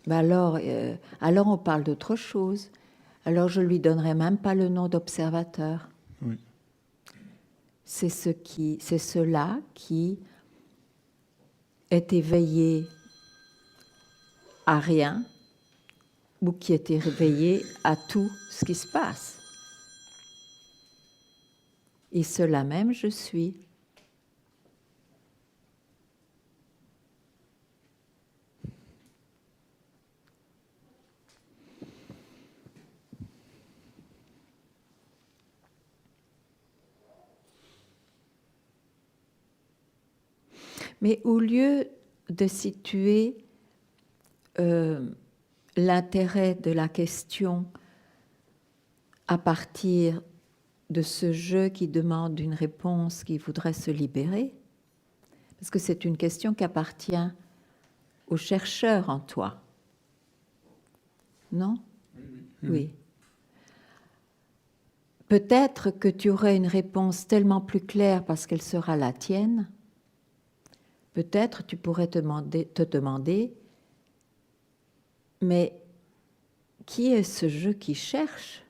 Ben alors on parle d'autre chose. Alors je lui donnerai même pas le nom d'observateur. Oui. C'est cela qui est éveillé à rien ou qui est éveillé à tout ce qui se passe. Et cela même je suis. Mais au lieu de situer l'intérêt de la question à partir de ce jeu qui demande une réponse qui voudrait se libérer, parce que c'est une question qui appartient au chercheur en toi, non ? Oui. Peut-être que tu aurais une réponse tellement plus claire parce qu'elle sera la tienne. Peut-être tu pourrais te demander, mais qui est ce jeu qui cherche ?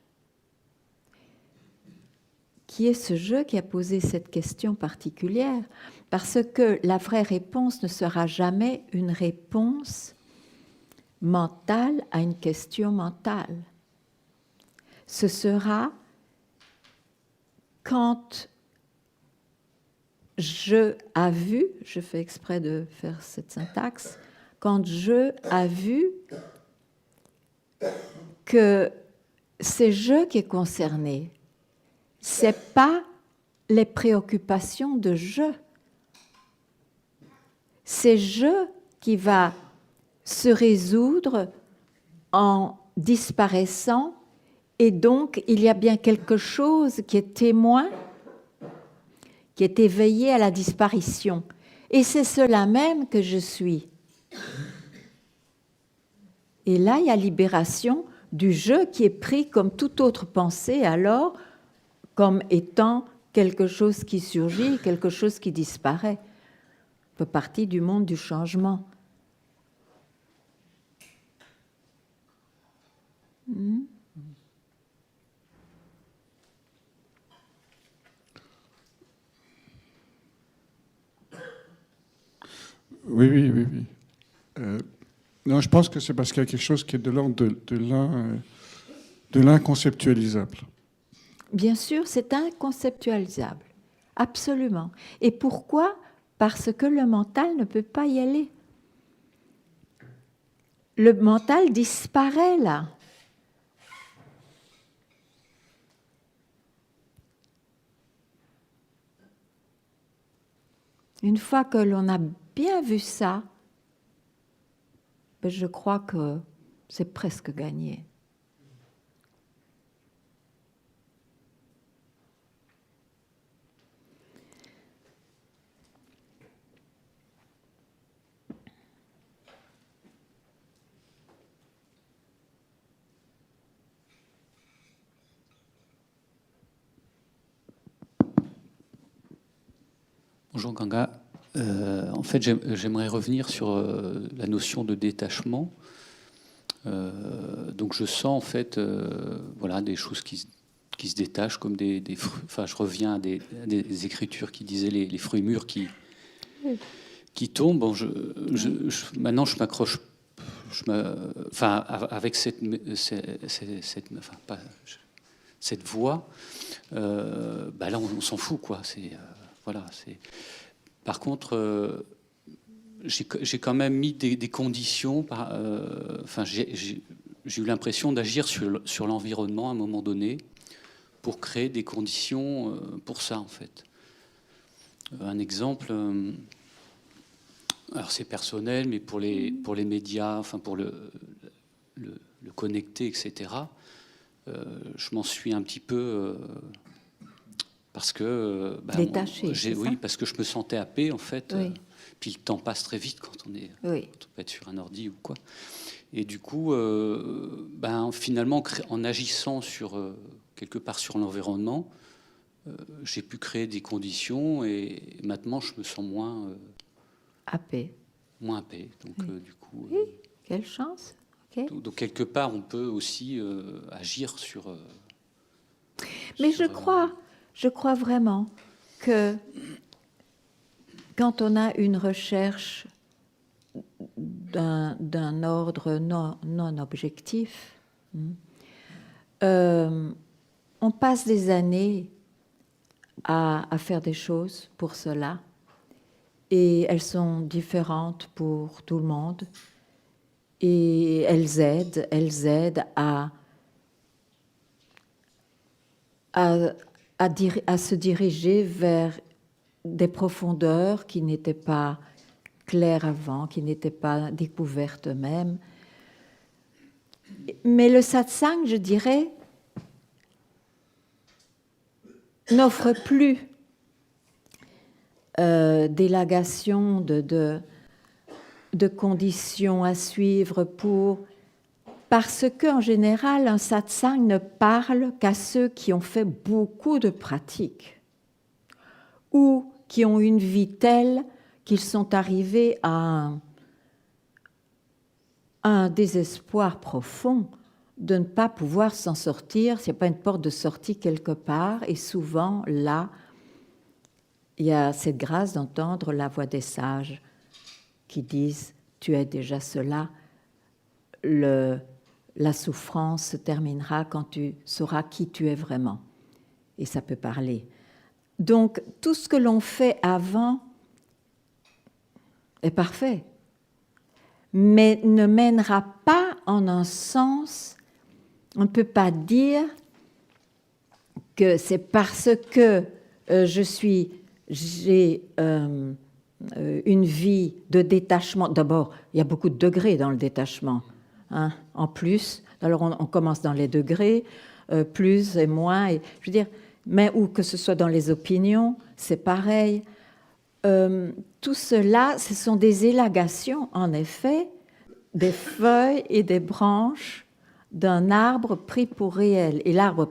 Qui est ce jeu qui a posé cette question particulière ? Parce que la vraie réponse ne sera jamais une réponse mentale à une question mentale. Ce sera quand je a vu, je fais exprès de faire cette syntaxe, quand je a vu que c'est je qui est concerné, c'est pas les préoccupations de je, c'est je qui va se résoudre en disparaissant, et donc il y a bien quelque chose qui est témoin, qui est éveillé à la disparition. Et c'est cela même que je suis. Et là, il y a libération du je qui est pris comme toute autre pensée, alors, comme étant quelque chose qui surgit, quelque chose qui disparaît. Ça fait partie du monde du changement. Oui. Non, je pense que c'est parce qu'il y a quelque chose qui est de l'ordre de l'inconceptualisable. Bien sûr, c'est inconceptualisable, absolument. Et pourquoi ? Parce que le mental ne peut pas y aller. Le mental disparaît là. Une fois que l'on a bien vu ça, ben je crois que c'est presque gagné. Bonjour Ganga. En fait, j'aimerais revenir sur la notion de détachement. Donc je sens en fait voilà, des choses qui se détachent comme des fruits. Enfin, je reviens à des écritures qui disaient les fruits mûrs qui tombent. Bon, maintenant, je m'accroche. Avec cette voix, là, on s'en fout, quoi. Voilà, c'est. Par contre, j'ai quand même mis des conditions. J'ai eu l'impression d'agir sur l'environnement à un moment donné pour créer des conditions pour ça, en fait. Un exemple, alors c'est personnel, mais pour les médias, enfin pour le connecter, etc. Je m'en suis un petit peu. Parce que détaché, oui, parce que je me sentais happé en fait. Oui. puis le temps passe très vite quand on peut être sur un ordi ou quoi. Et du coup, finalement, en agissant quelque part sur l'environnement, j'ai pu créer des conditions et maintenant je me sens moins happé. Moins happé. Donc du coup. Quelle chance. Okay. Donc quelque part, on peut aussi agir sur. Mais je crois vraiment que quand on a une recherche d'un ordre non objectif, on passe des années à faire des choses pour cela, et elles sont différentes pour tout le monde, et elles aident à se diriger vers des profondeurs qui n'étaient pas claires avant, qui n'étaient pas découvertes même. Mais le satsang, je dirais, n'offre plus d'élagation de conditions à suivre parce qu'en général, un satsang ne parle qu'à ceux qui ont fait beaucoup de pratiques ou qui ont une vie telle qu'ils sont arrivés à un désespoir profond de ne pas pouvoir s'en sortir, s'il n'y a pas une porte de sortie quelque part. Et souvent, là, il y a cette grâce d'entendre la voix des sages qui disent « Tu es déjà cela, la souffrance se terminera quand tu sauras qui tu es vraiment. » Et ça peut parler. Donc, tout ce que l'on fait avant est parfait, mais ne mènera pas en un sens. On ne peut pas dire que c'est parce que j'ai une vie de détachement. D'abord, il y a beaucoup de degrés dans le détachement. Hein, en plus, alors on commence dans les degrés, plus et moins. Et, je veux dire, mais ou que ce soit dans les opinions, c'est pareil. Tout cela, ce sont des élagations, en effet, des feuilles et des branches d'un arbre pris pour réel. Et l'arbre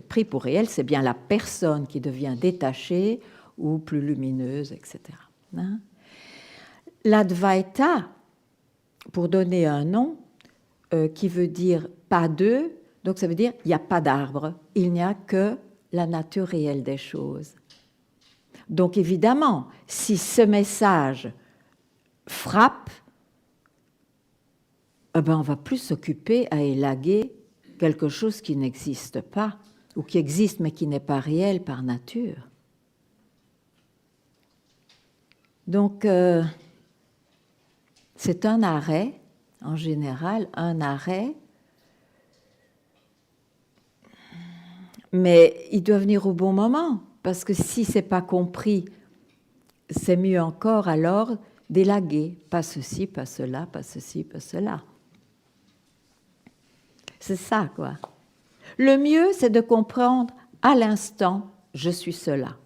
pris pour réel, c'est bien la personne qui devient détachée ou plus lumineuse, etc. Hein? L'Advaita, pour donner un nom, qui veut dire pas d'eux, donc ça veut dire il n'y a pas d'arbre, il n'y a que la nature réelle des choses. Donc évidemment, si ce message frappe, on ne va plus s'occuper à élaguer quelque chose qui n'existe pas, ou qui existe mais qui n'est pas réel par nature. Donc, c'est un arrêt, en général, un arrêt, mais il doit venir au bon moment, parce que si ce n'est pas compris, c'est mieux encore alors d'élaguer, pas ceci, pas cela, pas ceci, pas cela. C'est ça, quoi. Le mieux, c'est de comprendre à l'instant, je suis cela.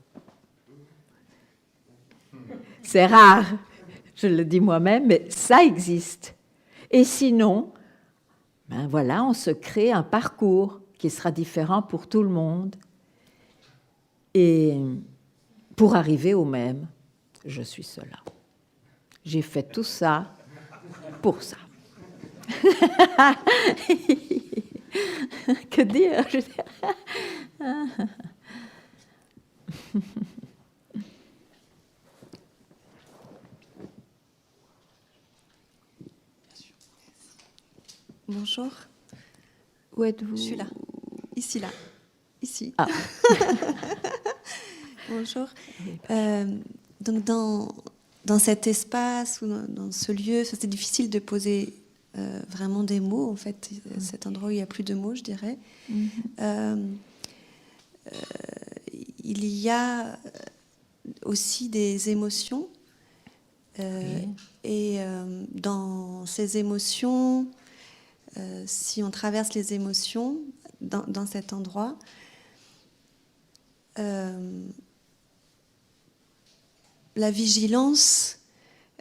C'est rare, je le dis moi-même, mais ça existe. Et sinon, ben voilà, on se crée un parcours qui sera différent pour tout le monde. Et pour arriver au même, je suis cela. J'ai fait tout ça pour ça. Que dire, je veux dire. Bonjour. Où êtes-vous? Je suis là. Ici, là. Ici. Ah. Bonjour. Donc, dans cet espace ou dans ce lieu, c'est difficile de poser vraiment des mots, en fait. Cet endroit où il n'y a plus de mots, je dirais. Il y a aussi des émotions. Et dans ces émotions, si on traverse les émotions dans cet endroit, la vigilance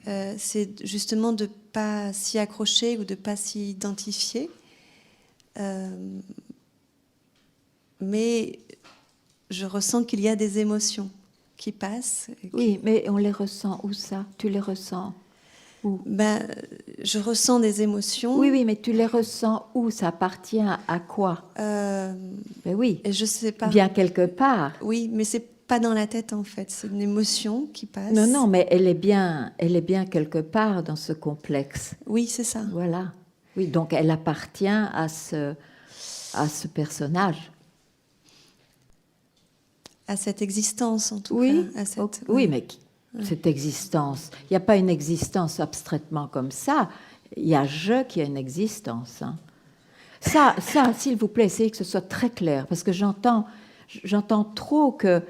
c'est justement de ne pas s'y accrocher ou de ne pas s'y identifier. Mais je ressens qu'il y a des émotions qui passent. Oui, mais on les ressent où ça? Tu les ressens où? Je ressens des émotions. Oui, oui, mais tu les ressens où? Ça appartient à quoi? Oui. Et je sais pas. Bien quelque part. Oui, mais c'est pas dans la tête en fait. C'est une émotion qui passe. Non, non, mais elle est bien quelque part dans ce complexe. Oui, c'est ça. Voilà. Oui, donc elle appartient à ce personnage. À cette existence, en tout cas. À cette, oui, mais cette existence. Il n'y a pas une existence abstraitement comme ça. Il y a je qui a une existence. Hein. Ça, s'il vous plaît, essayez que ce soit très clair, parce que j'entends trop que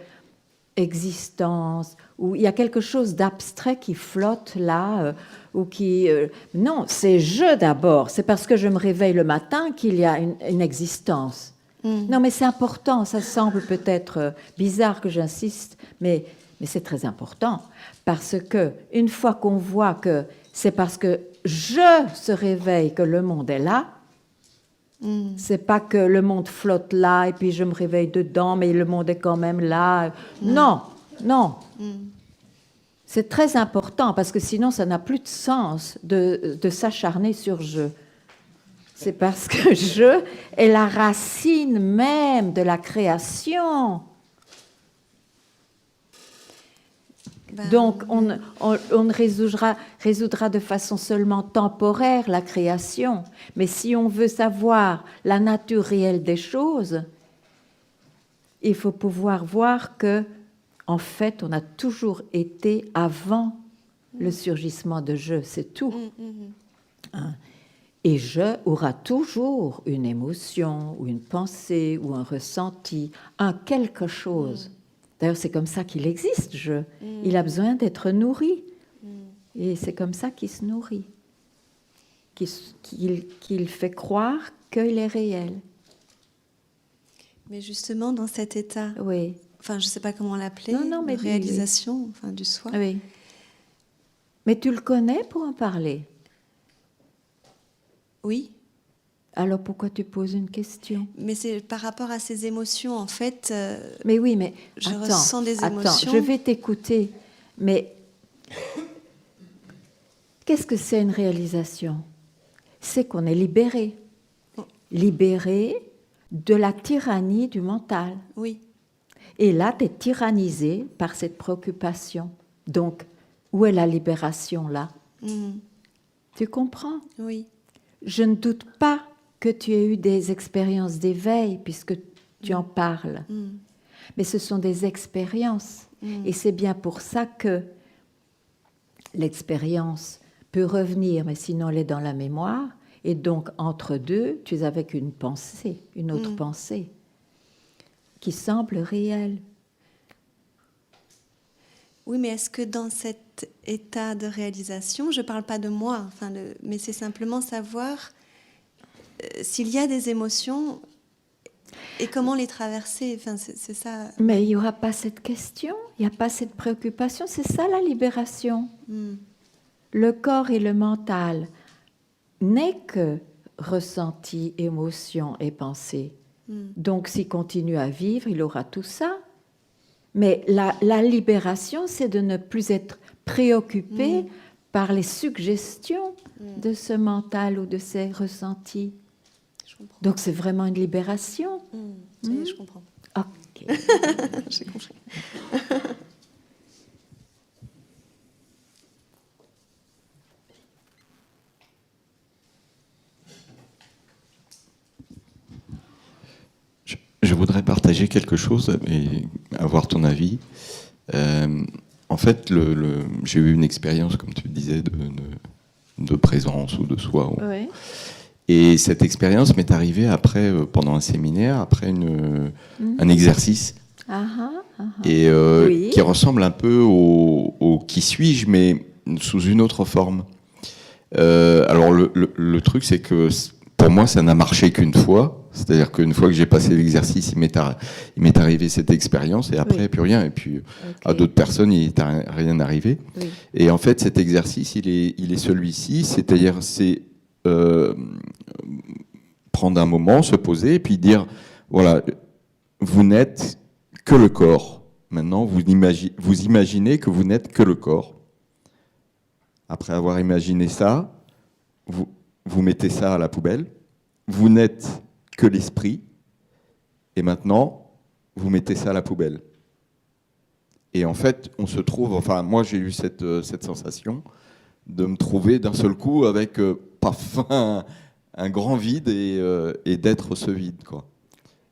existence, ou il y a quelque chose d'abstrait qui flotte là, ou qui... non, c'est je d'abord. C'est parce que je me réveille le matin qu'il y a une existence. Non, mais c'est important. Ça semble peut-être bizarre que j'insiste, mais c'est très important. Parce que une fois qu'on voit que c'est parce que je se réveille que le monde est là, c'est pas que le monde flotte là et puis je me réveille dedans, mais le monde est quand même là. Non, non. C'est très important parce que sinon ça n'a plus de sens de s'acharner sur je. C'est parce que je est la racine même de la création. Donc, on résoudra de façon seulement temporaire la création. Mais si on veut savoir la nature réelle des choses, il faut pouvoir voir que, en fait, on a toujours été avant le surgissement de je. C'est tout. Hein? Et je aura toujours une émotion, ou une pensée, ou un ressenti, un quelque chose. D'ailleurs, c'est comme ça qu'il existe, je. Il a besoin d'être nourri. Et c'est comme ça qu'il se nourrit. Qu'il fait croire qu'il est réel. Mais justement, dans cet état, enfin, je ne sais pas comment l'appeler, mais de réalisation du soi. Oui. Mais tu le connais pour en parler? Oui. Alors pourquoi tu poses une question? Mais c'est par rapport à ces émotions, en fait. Mais oui, mais je ressens des émotions. Je vais t'écouter. Mais qu'est-ce que c'est une réalisation? C'est qu'on est libéré. Libéré de la tyrannie du mental. Oui. Et là, tu es tyrannisé par cette préoccupation. Donc, où est la libération là? Tu comprends? Oui. Je ne doute pas que tu aies eu des expériences d'éveil, puisque tu en parles. Mais ce sont des expériences. Et c'est bien pour ça que l'expérience peut revenir, mais sinon elle est dans la mémoire. Et donc, entre deux, tu es avec une pensée, une autre pensée, qui semble réelle. Oui, mais est-ce que dans cet état de réalisation, je ne parle pas de moi, mais c'est simplement savoir s'il y a des émotions et comment les traverser. C'est ça. Mais il n'y aura pas cette question, il n'y a pas cette préoccupation. C'est ça la libération. Le corps et le mental n'est que ressenti, émotion et pensée. Donc s'il continue à vivre, il aura tout ça. Mais la libération, c'est de ne plus être préoccupé par les suggestions de ce mental ou de ces ressentis. Donc c'est vraiment une libération. Ça y est, je comprends. Ok. J'ai compris. Je voudrais partager quelque chose et avoir ton avis. En fait, j'ai eu une expérience, comme tu disais, de présence ou de soi. Oui. Et cette expérience m'est arrivée après, pendant un séminaire, après un exercice, et qui ressemble un peu au qui suis-je, mais sous une autre forme. Alors le truc, c'est que pour moi, ça n'a marché qu'une fois. C'est-à-dire qu'une fois que j'ai passé l'exercice, il m'est arrivé cette expérience et après, plus rien. Et puis, à d'autres personnes, il n'est rien arrivé. Oui. Et en fait, cet exercice, il est celui-ci. C'est-à-dire, c'est prendre un moment, se poser et puis dire, voilà, vous n'êtes que le corps. Maintenant, vous imaginez que vous n'êtes que le corps. Après avoir imaginé ça, vous mettez ça à la poubelle. Vous n'êtes que l'esprit. Et maintenant, vous mettez ça à la poubelle. Et en fait, on se trouve... Enfin, moi, j'ai eu cette sensation de me trouver d'un seul coup avec paf, un grand vide et d'être ce vide, quoi.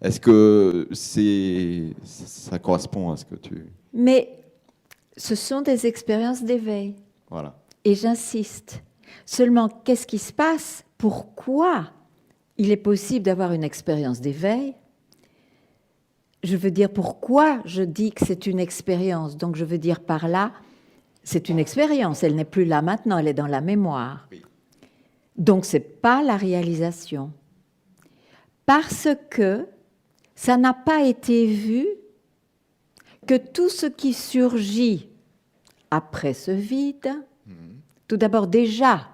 Est-ce que ça correspond à ce que tu... Mais ce sont des expériences d'éveil. Voilà. Et j'insiste. Seulement, qu'est-ce qui se passe? Pourquoi il est possible d'avoir une expérience d'éveil? Je veux dire, pourquoi je dis que c'est une expérience? Donc, je veux dire par là, c'est une expérience. Elle n'est plus là maintenant, elle est dans la mémoire. Oui. Donc, ce n'est pas la réalisation. Parce que ça n'a pas été vu que tout ce qui surgit après ce vide, tout d'abord déjà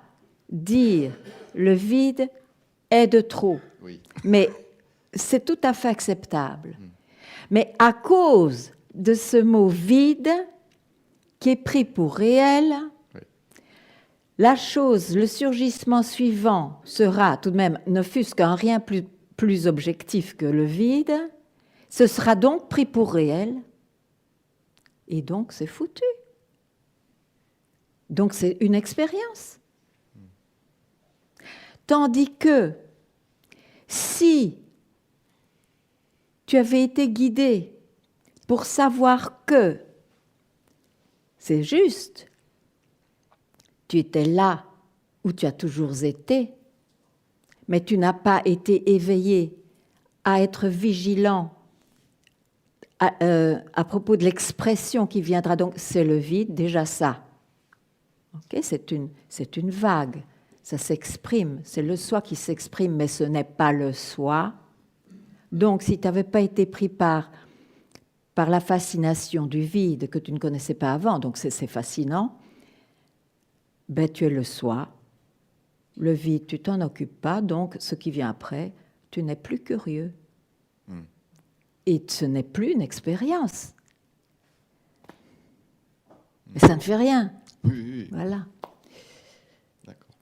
dire le vide est de trop, oui. Mais c'est tout à fait acceptable. Mais à cause de ce mot vide qui est pris pour réel, oui. La chose, le surgissement suivant sera tout de même, ne fût-ce qu'un rien plus objectif que le vide, ce sera donc pris pour réel, et donc c'est foutu. Donc c'est une expérience. Tandis que si tu avais été guidé pour savoir que c'est juste, tu étais là où tu as toujours été, mais tu n'as pas été éveillé à être vigilant à propos de l'expression qui viendra. Donc, c'est le vide, déjà ça. Okay, c'est une vague, ça s'exprime, c'est le soi qui s'exprime, mais ce n'est pas le soi. Donc, si tu n'avais pas été pris par la fascination du vide que tu ne connaissais pas avant, donc c'est fascinant, ben, tu es le soi. Le vide, tu t'en occupes pas, donc ce qui vient après, tu n'es plus curieux. Et ce n'est plus une expérience. Et ça ne fait rien. Oui. Voilà. D'accord.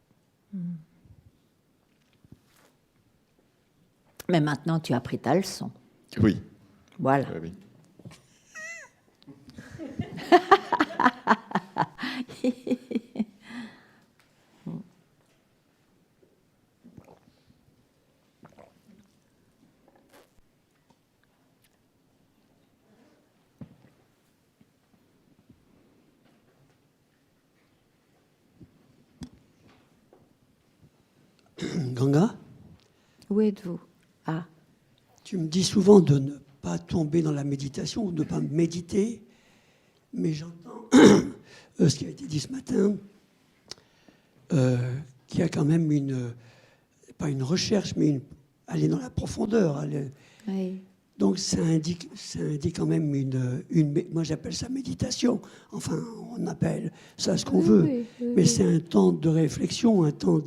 Mais maintenant, tu as pris ta leçon. Oui. Voilà. Oui. Ganga? Où êtes-vous? Ah. Tu me dis souvent de ne pas tomber dans la méditation ou de ne pas méditer, mais j'entends ce qui a été dit ce matin, qu'il y a quand même pas une recherche, mais aller dans la profondeur. Oui. Donc ça indique quand même moi j'appelle ça méditation, enfin on appelle ça ce qu'on veut, mais c'est un temps de réflexion, un temps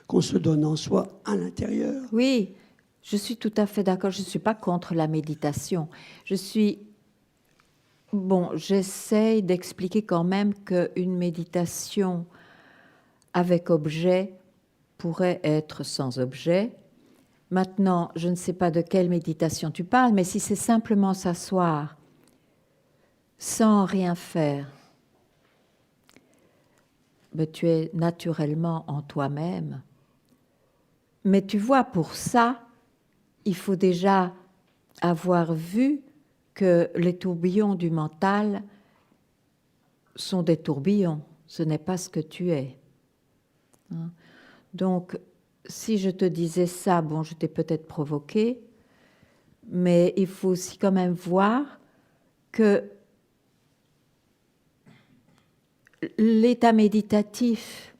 qu'on se donne en soi à l'intérieur. Oui, je suis tout à fait d'accord, je ne suis pas contre la méditation. J'essaye d'expliquer quand même qu'une méditation avec objet pourrait être sans objet. Maintenant, je ne sais pas de quelle méditation tu parles, mais si c'est simplement s'asseoir sans rien faire, ben, tu es naturellement en toi-même. Mais tu vois, pour ça, il faut déjà avoir vu que les tourbillons du mental sont des tourbillons, ce n'est pas ce que tu es. Donc, si je te disais ça, bon, je t'ai peut-être provoqué, mais il faut aussi quand même voir que l'état méditatif,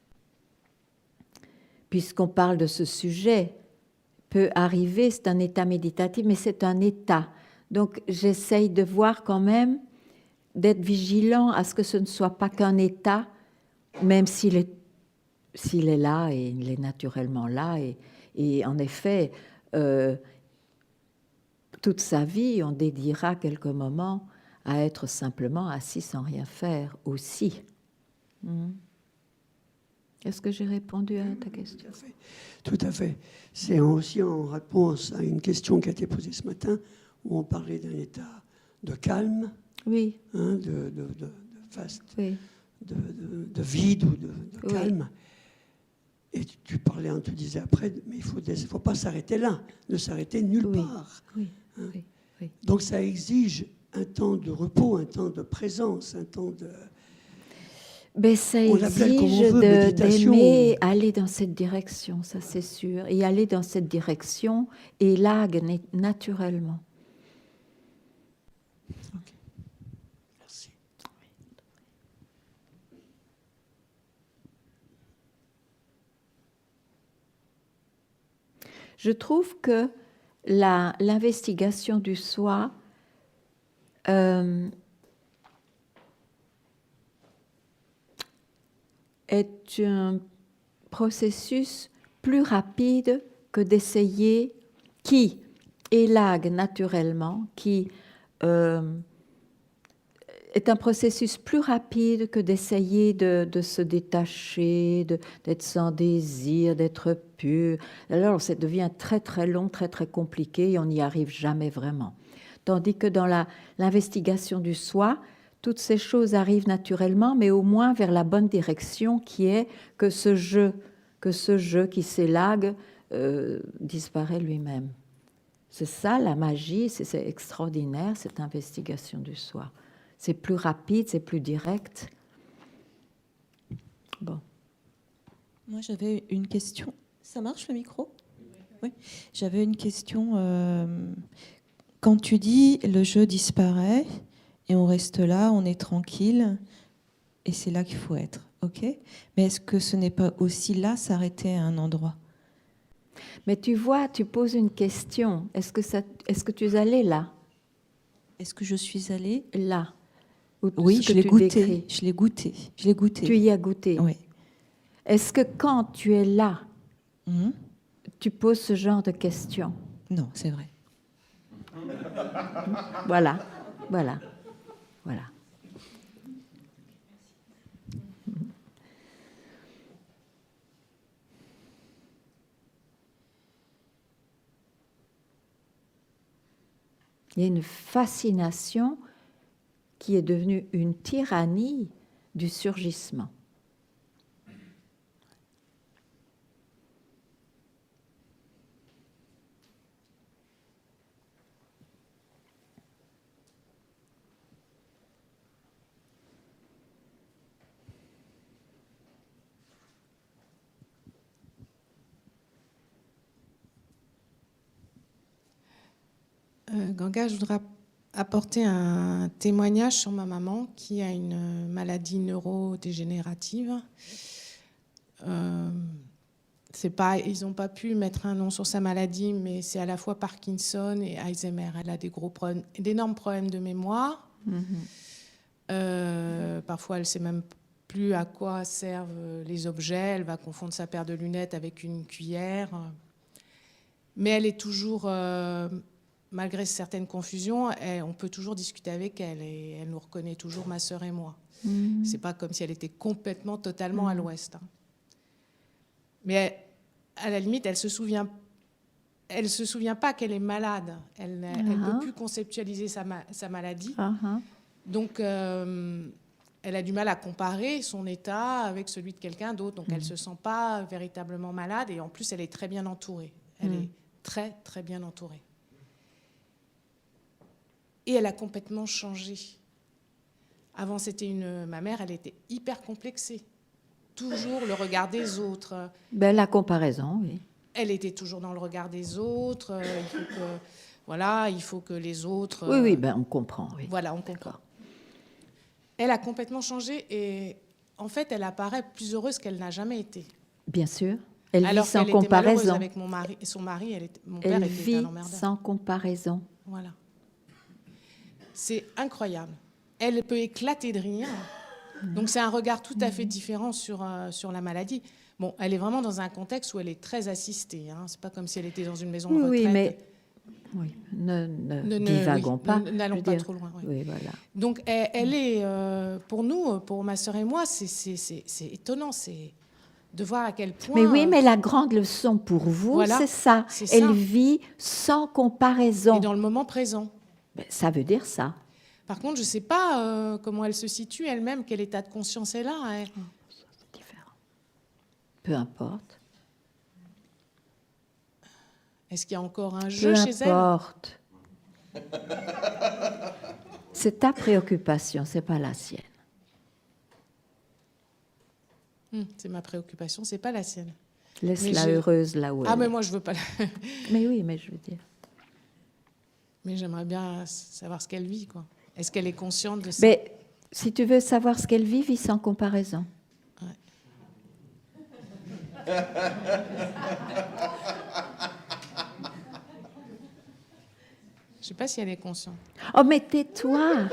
puisqu'on parle de ce sujet, peut arriver, c'est un état méditatif, mais c'est un état. Donc j'essaye de voir quand même, d'être vigilant à ce que ce ne soit pas qu'un état, même s'il est là, et il est naturellement là, et en effet, toute sa vie, on dédiera quelques moments à être simplement assis sans rien faire aussi. Est-ce que j'ai répondu à ta question? Tout à fait. C'est aussi en réponse à une question qui a été posée ce matin, où on parlait d'un état de calme, oui, de vaste, oui, de vide ou de calme. Et tu parlais, tu disais après, mais il ne faut pas s'arrêter là, ne s'arrêter nulle part. Oui, oui, oui. Donc ça exige un temps de repos, un temps de présence, un temps de... Ben, ça exige d'aimer aller dans cette direction, ça c'est sûr. Et aller dans cette direction élague naturellement. Ok. Merci. Je trouve que l'investigation du soi est un processus plus rapide que d'essayer, qui élague naturellement, qui est un processus plus rapide que d'essayer de se détacher, d'être sans désir, d'être pur. Alors ça devient très très long, très très compliqué et on n'y arrive jamais vraiment. Tandis que dans l'investigation du soi, toutes ces choses arrivent naturellement, mais au moins vers la bonne direction, qui est que ce jeu qui s'élague disparaît lui-même. C'est ça la magie, c'est extraordinaire, cette investigation du soi. C'est plus rapide, c'est plus direct. Bon. Moi, j'avais une question. Ça marche le micro? Oui. J'avais une question. Quand tu dis le jeu disparaît et on reste là, on est tranquille, et c'est là qu'il faut être, ok? Mais est-ce que ce n'est pas aussi là s'arrêter à un endroit? Mais tu vois, tu poses une question. Est-ce que tu es allé là? Est-ce que je suis allée là? Oui, je l'ai goûté. Je l'ai goûté. Je l'ai goûté. Tu y as goûté? Oui. Est-ce que quand tu es là, tu poses ce genre de questions? Non, c'est vrai. Voilà, voilà, voilà. Il y a une fascination qui est devenue une tyrannie du surgissement. Ganga, je voudrais apporter un témoignage sur ma maman qui a une maladie neurodégénérative. Ils n'ont pas pu mettre un nom sur sa maladie, mais c'est à la fois Parkinson et Alzheimer. Elle a d'énormes problèmes de mémoire. Parfois, elle ne sait même plus à quoi servent les objets. Elle va confondre sa paire de lunettes avec une cuillère. Mais elle est toujours... malgré certaines confusions, on peut toujours discuter avec elle et elle nous reconnaît toujours, ma sœur et moi. C'est pas comme si elle était complètement, totalement à l'ouest. Mais à la limite, elle se souvient pas qu'elle est malade. Elle ne peut plus conceptualiser sa maladie. Donc, elle a du mal à comparer son état avec celui de quelqu'un d'autre. Donc, elle se sent pas véritablement malade et en plus, elle est très bien entourée. Elle est très, très bien entourée. Et elle a complètement changé. Avant, ma mère, elle était hyper complexée. Toujours le regard des autres. Ben, la comparaison, oui. Elle était toujours dans le regard des autres. Il faut que les autres... Oui, ben, on comprend. Oui. Voilà, on comprend. Elle a complètement changé et en fait, elle apparaît plus heureuse qu'elle n'a jamais été. Bien sûr. Elle Alors vit sans qu'elle était malheureuse comparaison. avec mon mari, et son mari, mon père Elle était vit un emmerdeur. sans comparaison. Voilà. C'est incroyable. Elle peut éclater de rire. Donc c'est un regard tout à fait différent sur la maladie. Bon, elle est vraiment dans un contexte où elle est très assistée. Hein. C'est pas comme si elle était dans une maison de retraite. Oui, mais oui, ne divagons pas. N'allons pas trop loin. Oui. Oui, voilà. Donc elle est, pour nous, pour ma sœur et moi, c'est étonnant. C'est de voir à quel point... Mais oui, mais la grande leçon pour vous, voilà, c'est ça. C'est Elle ça. vit sans comparaison. Et dans le moment présent. Ben, ça veut dire ça. Par contre, je ne sais pas comment elle se situe elle-même, quel état de conscience elle a. Elle. C'est différent. Peu importe. Est-ce qu'il y a encore un jeu Peu chez elle? importe. C'est ta préoccupation, c'est pas la sienne. C'est ma préoccupation, c'est pas la sienne. Laisse-la heureuse là où elle est. Ah, mais moi, je veux pas la... Mais oui, mais je veux dire. Mais j'aimerais bien savoir ce qu'elle vit, quoi. Est-ce qu'elle est consciente de ça? Mais si tu veux savoir ce qu'elle vit, vis sans comparaison. Ouais. Je sais pas si elle est consciente. Oh, mais tais-toi.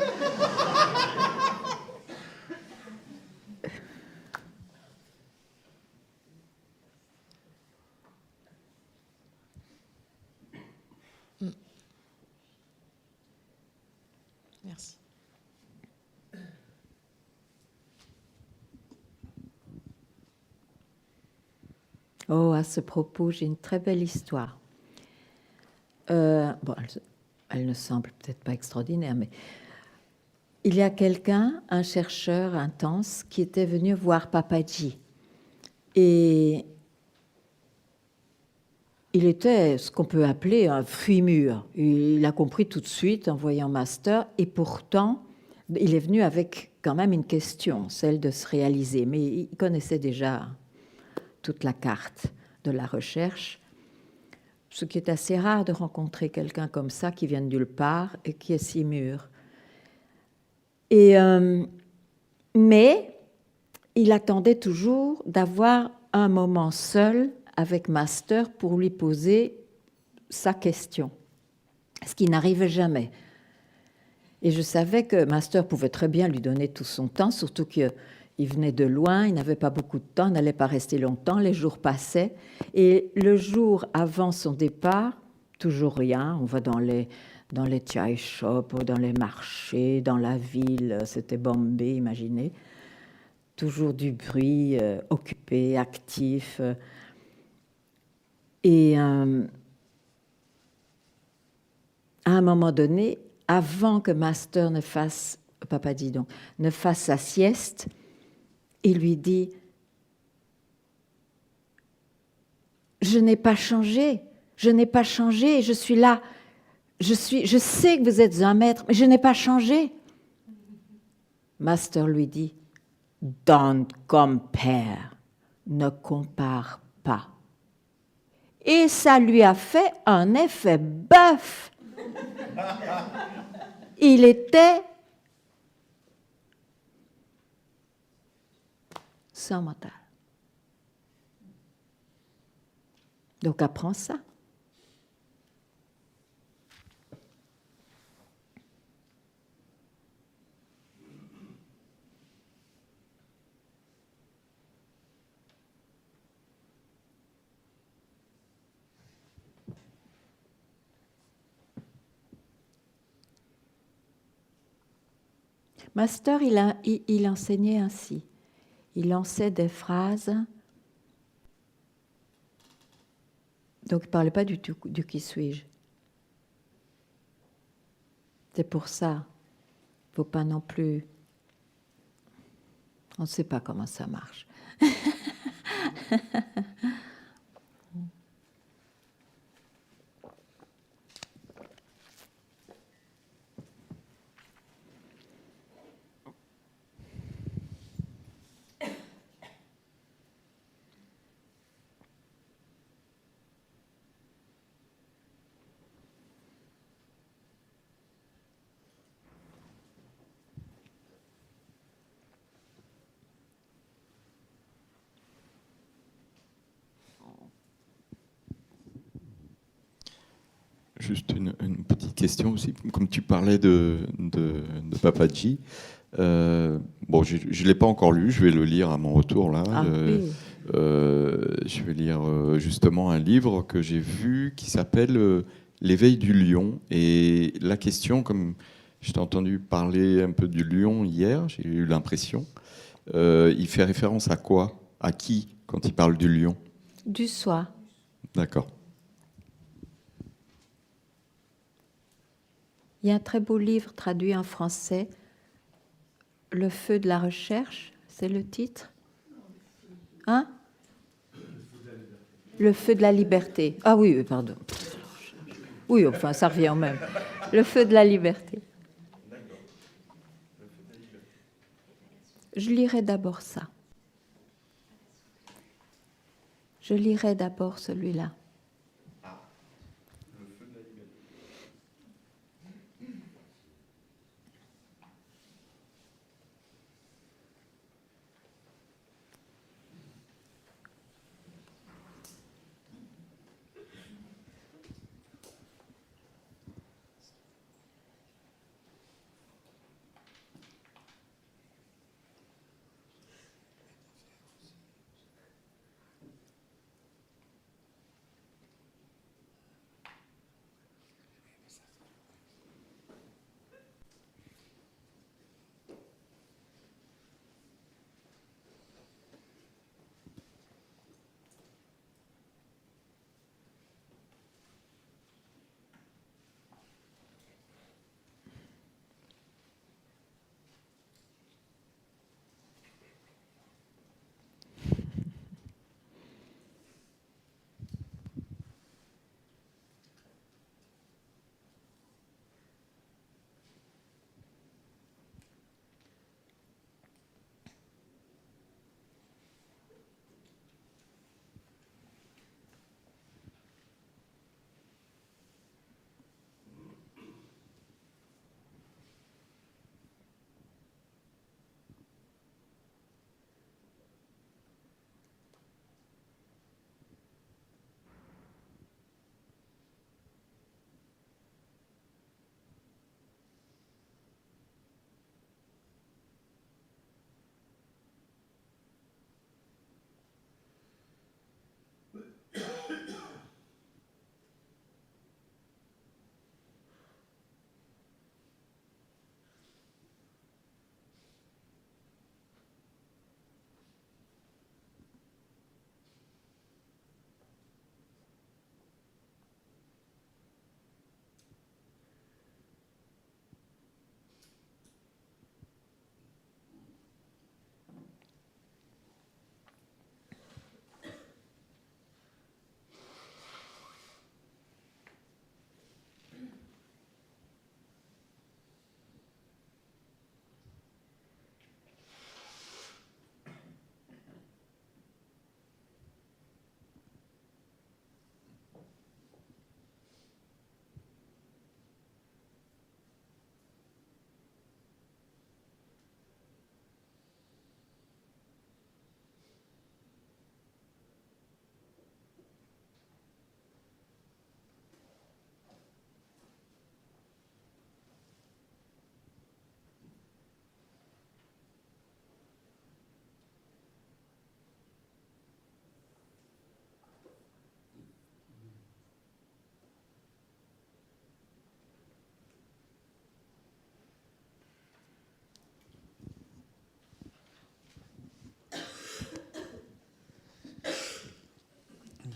Merci. Oh, à ce propos, j'ai une très belle histoire. Bon, elle ne semble peut-être pas extraordinaire, mais il y a quelqu'un, un chercheur intense, qui était venu voir Papadji. Et il était ce qu'on peut appeler un fruit mûr. Il a compris tout de suite en voyant Master, et pourtant, il est venu avec quand même une question, celle de se réaliser. Mais il connaissait déjà toute la carte de la recherche, ce qui est assez rare de rencontrer quelqu'un comme ça qui vient de nulle part et qui est si mûr. Mais il attendait toujours d'avoir un moment seul avec Master pour lui poser sa question, ce qui n'arrive jamais. Et je savais que Master pouvait très bien lui donner tout son temps, surtout qu'il venait de loin, il n'avait pas beaucoup de temps, il n'allait pas rester longtemps, les jours passaient. Et le jour avant son départ, toujours rien, on va dans les chai shops, dans les marchés, dans la ville, c'était Bombay, imaginez. Toujours du bruit, occupé, actif. Et à un moment donné, avant que Master ne fasse, Papadji donc, ne fasse sa sieste, il lui dit « Je n'ai pas changé, je suis là, je sais que vous êtes un maître, mais je n'ai pas changé. » Master lui dit « Don't compare, ne compare pas. » Et ça lui a fait un effet bœuf. Il était sans mental. Donc apprends ça. Master, il enseignait ainsi. Il lançait des phrases. Donc, il ne parlait pas du tout du qui suis-je. C'est pour ça. Il ne faut pas non plus... On ne sait pas comment ça marche. juste une petite question aussi. Comme tu parlais de Papaji, bon, je ne l'ai pas encore lu, je vais le lire à mon retour là. Oui. Je vais lire justement un livre que j'ai vu qui s'appelle L'éveil du lion. Et la question, comme je t'ai entendu parler un peu du lion hier, j'ai eu l'impression, il fait référence à quoi? À qui quand il parle du lion? Du soi. D'accord. Il y a un très beau livre traduit en français, Le feu de la recherche, c'est le titre. Hein? Le feu de la liberté. Ah oui, pardon. Oui, enfin, ça revient au même. Le feu de la liberté. Je lirai d'abord ça. Je lirai d'abord celui-là.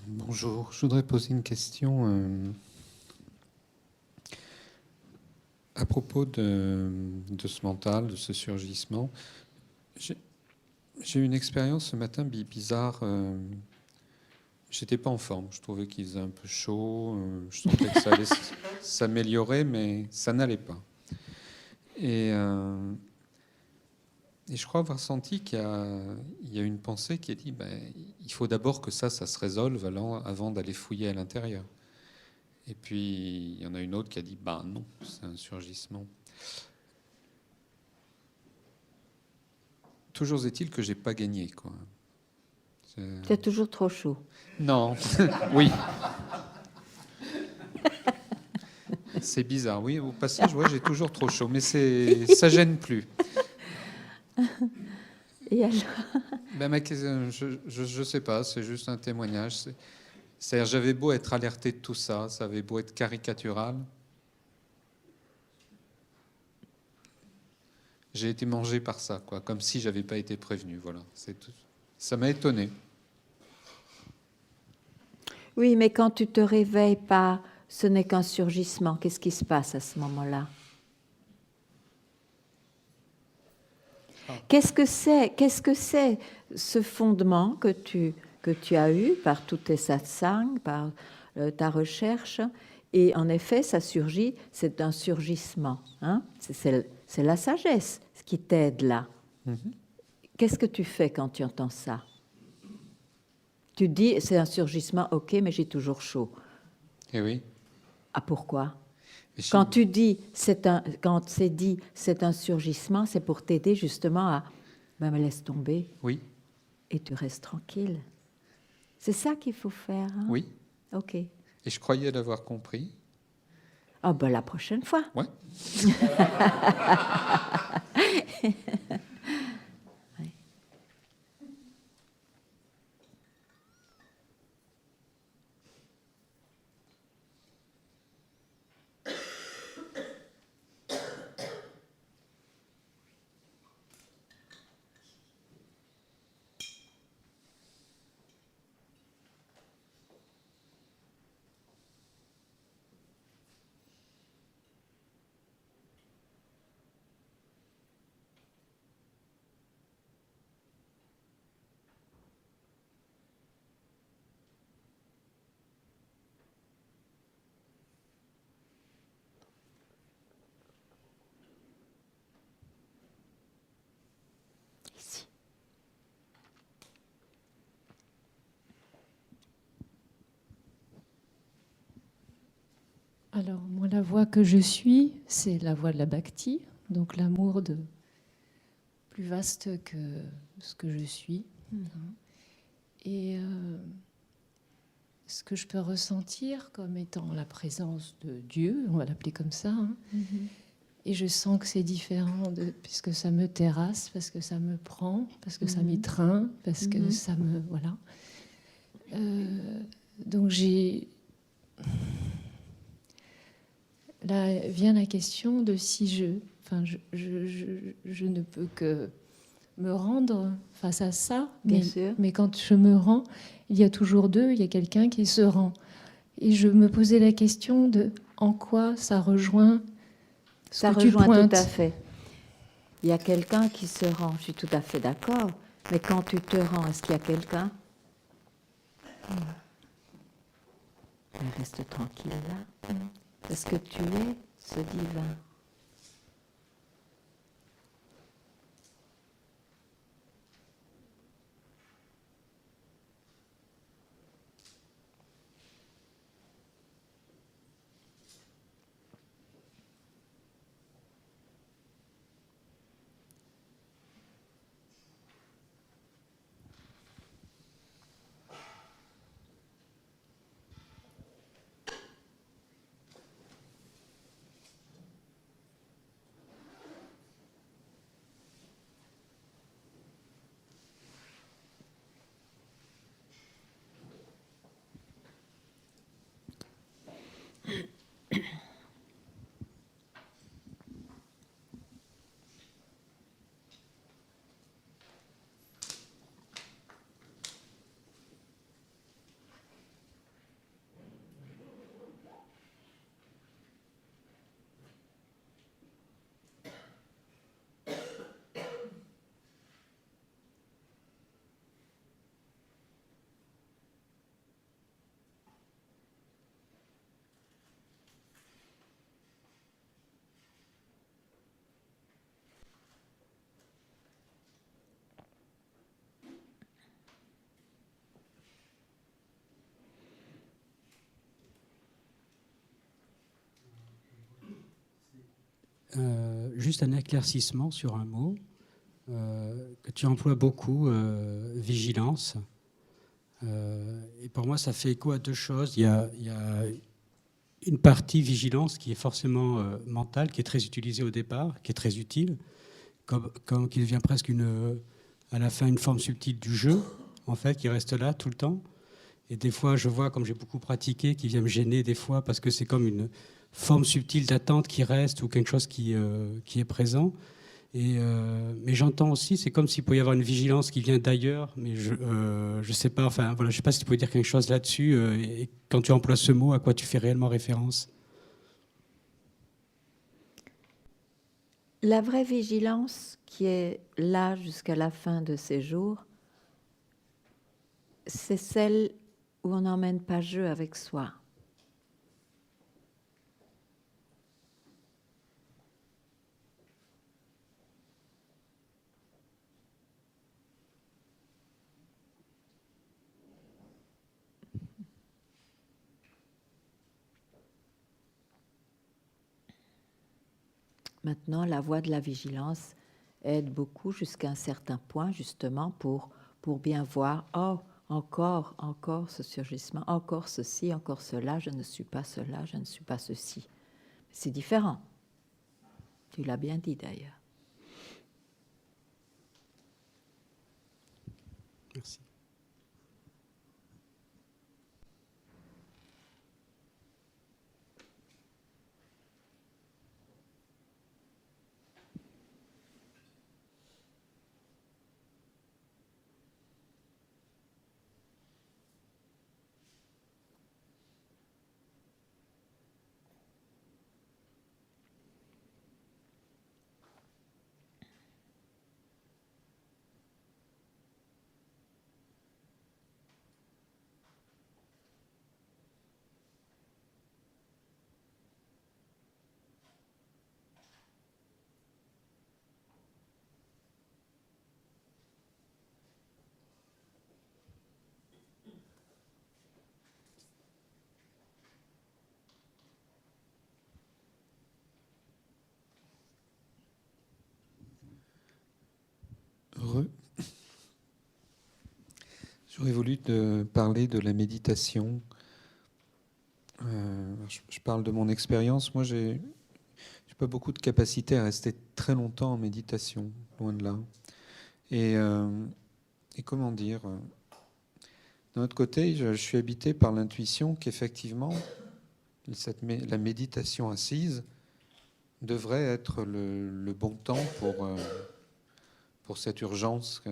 Bonjour, je voudrais poser une question à propos de ce mental, de ce surgissement. J'ai eu une expérience ce matin bizarre. J'étais pas en forme, je trouvais qu'il faisait un peu chaud, je sentais que ça allait s'améliorer, mais ça n'allait pas. Et je crois avoir senti qu'il y a une pensée qui a dit il faut d'abord que ça se résolve avant d'aller fouiller à l'intérieur. Et puis il y en a une autre qui a dit non, c'est un surgissement. Toujours est-il que j'ai pas gagné, quoi. C'est toujours trop chaud. Non, oui. C'est bizarre, oui. Au passage, ouais, j'ai toujours trop chaud, mais ça gêne plus. Et alors je sais pas, c'est juste un témoignage. C'est-à-dire, j'avais beau être alerté de tout ça, ça avait beau être caricatural. J'ai été mangé par ça, quoi, comme si j'avais pas été prévenu. Voilà, c'est tout. Ça m'a étonné. Oui, mais quand tu te réveilles pas, ce n'est qu'un surgissement. Qu'est-ce qui se passe à ce moment-là? Qu'est-ce que c'est ce fondement que tu as eu par tous tes satsangs, par ta recherche? Et en effet, ça surgit, c'est un surgissement. Hein? C'est la sagesse qui t'aide là. Qu'est-ce que tu fais quand tu entends ça? Tu dis, c'est un surgissement, ok, mais j'ai toujours chaud. Eh oui. Ah, pourquoi? Quand tu dis, quand c'est dit, c'est un surgissement, c'est pour t'aider justement à, me laisse tomber. Oui. Et tu restes tranquille. C'est ça qu'il faut faire. Hein? Oui. Ok. Et je croyais l'avoir compris. Ah ben la prochaine fois. Ouais. Alors, moi, la voie que je suis, c'est la voie de la bhakti, donc l'amour de plus vaste que ce que je suis. Et ce que je peux ressentir comme étant la présence de Dieu, on va l'appeler comme ça, hein. Et je sens que c'est différent, puisque ça me terrasse, parce que ça me prend, parce que ça m'étreint, parce que ça me... Voilà. Donc j'ai... Là vient la question de si je ne peux que me rendre face à ça, mais quand je me rends, il y a toujours deux, il y a quelqu'un qui se rend. Et je me posais la question de en quoi ça rejoint ce ça que tu rejoint pointes. Tout à fait. Il y a quelqu'un qui se rend, je suis tout à fait d'accord, mais quand tu te rends, est-ce qu'il y a quelqu'un? Reste tranquille là. Parce que tu es ce divin. Juste un éclaircissement sur un mot que tu emploies beaucoup, vigilance. Et pour moi, ça fait écho à deux choses. Il y a une partie vigilance qui est forcément mentale, qui est très utilisée au départ, qui est très utile, comme qui devient presque à la fin une forme subtile du jeu, en fait, qui reste là tout le temps. Et des fois, je vois, comme j'ai beaucoup pratiqué, qui vient me gêner des fois parce que c'est comme une forme subtile d'attente qui reste ou quelque chose qui est présent. Mais j'entends aussi, c'est comme s'il pouvait y avoir une vigilance qui vient d'ailleurs, mais je sais pas, enfin voilà, je sais pas si tu pouvais dire quelque chose là-dessus, et quand tu emploies ce mot, à quoi tu fais réellement référence? La vraie vigilance qui est là jusqu'à la fin de ses jours, c'est celle où on n'emmène pas jeu avec soi. Maintenant, la voie de la vigilance aide beaucoup jusqu'à un certain point, justement, pour bien voir, oh, encore ce surgissement, encore ceci, encore cela, je ne suis pas cela, je ne suis pas ceci. C'est différent. Tu l'as bien dit d'ailleurs. Merci. J'aurais voulu te parler de la méditation. Je parle de mon expérience. Moi, j'ai pas beaucoup de capacité à rester très longtemps en méditation, loin de là. Et comment dire, d'un autre côté, je suis habité par l'intuition qu'effectivement, la méditation assise devrait être le bon temps pour cette urgence.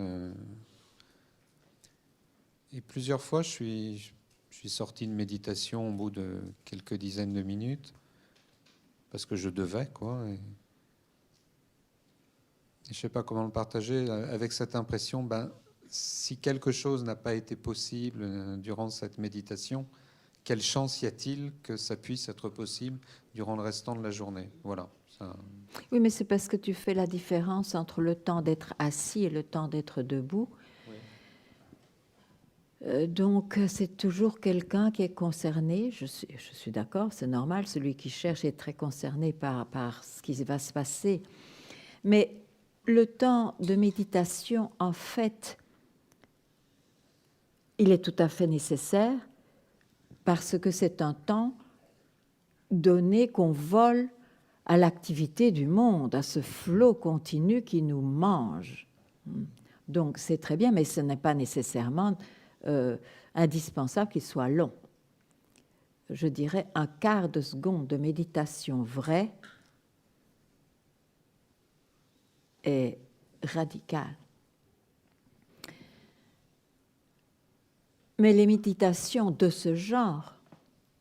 Et plusieurs fois, je suis sorti de méditation au bout de quelques dizaines de minutes, parce que je devais, quoi. Et je ne sais pas comment le partager, avec cette impression, si quelque chose n'a pas été possible durant cette méditation, quelle chance y a-t-il que ça puisse être possible durant le restant de la journée? Voilà. Ça... Oui, mais c'est parce que tu fais la différence entre le temps d'être assis et le temps d'être debout. Donc, c'est toujours quelqu'un qui est concerné. Je suis d'accord, c'est normal. Celui qui cherche est très concerné par ce qui va se passer. Mais le temps de méditation, en fait, il est tout à fait nécessaire parce que c'est un temps donné qu'on vole à l'activité du monde, à ce flot continu qui nous mange. Donc, c'est très bien, mais ce n'est pas nécessairement... indispensable qu'il soit long. Je dirais un quart de seconde de méditation vraie est radical. Mais les méditations de ce genre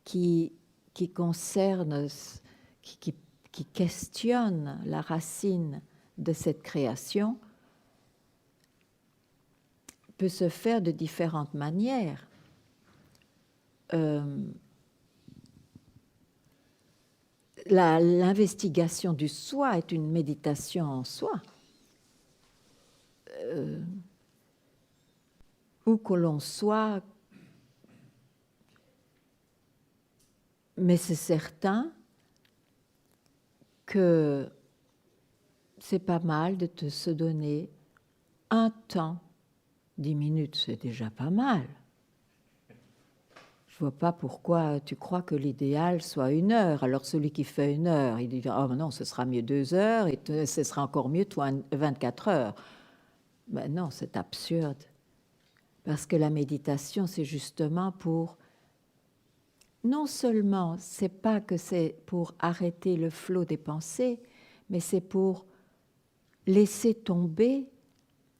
qui concernent, qui questionnent la racine de cette création peut se faire de différentes manières. L'investigation du soi est une méditation en soi. Où que l'on soit, mais c'est certain que c'est pas mal de se donner un temps. 10 minutes, c'est déjà pas mal. Je vois pas pourquoi tu crois que l'idéal soit 1 heure. Alors celui qui fait 1 heure, il dit « Oh non, ce sera mieux 2 heures et ce sera encore mieux 24 heures. » Ben non, c'est absurde. Parce que la méditation, c'est justement pour... Non seulement, c'est pas que c'est pour arrêter le flot des pensées, mais c'est pour laisser tomber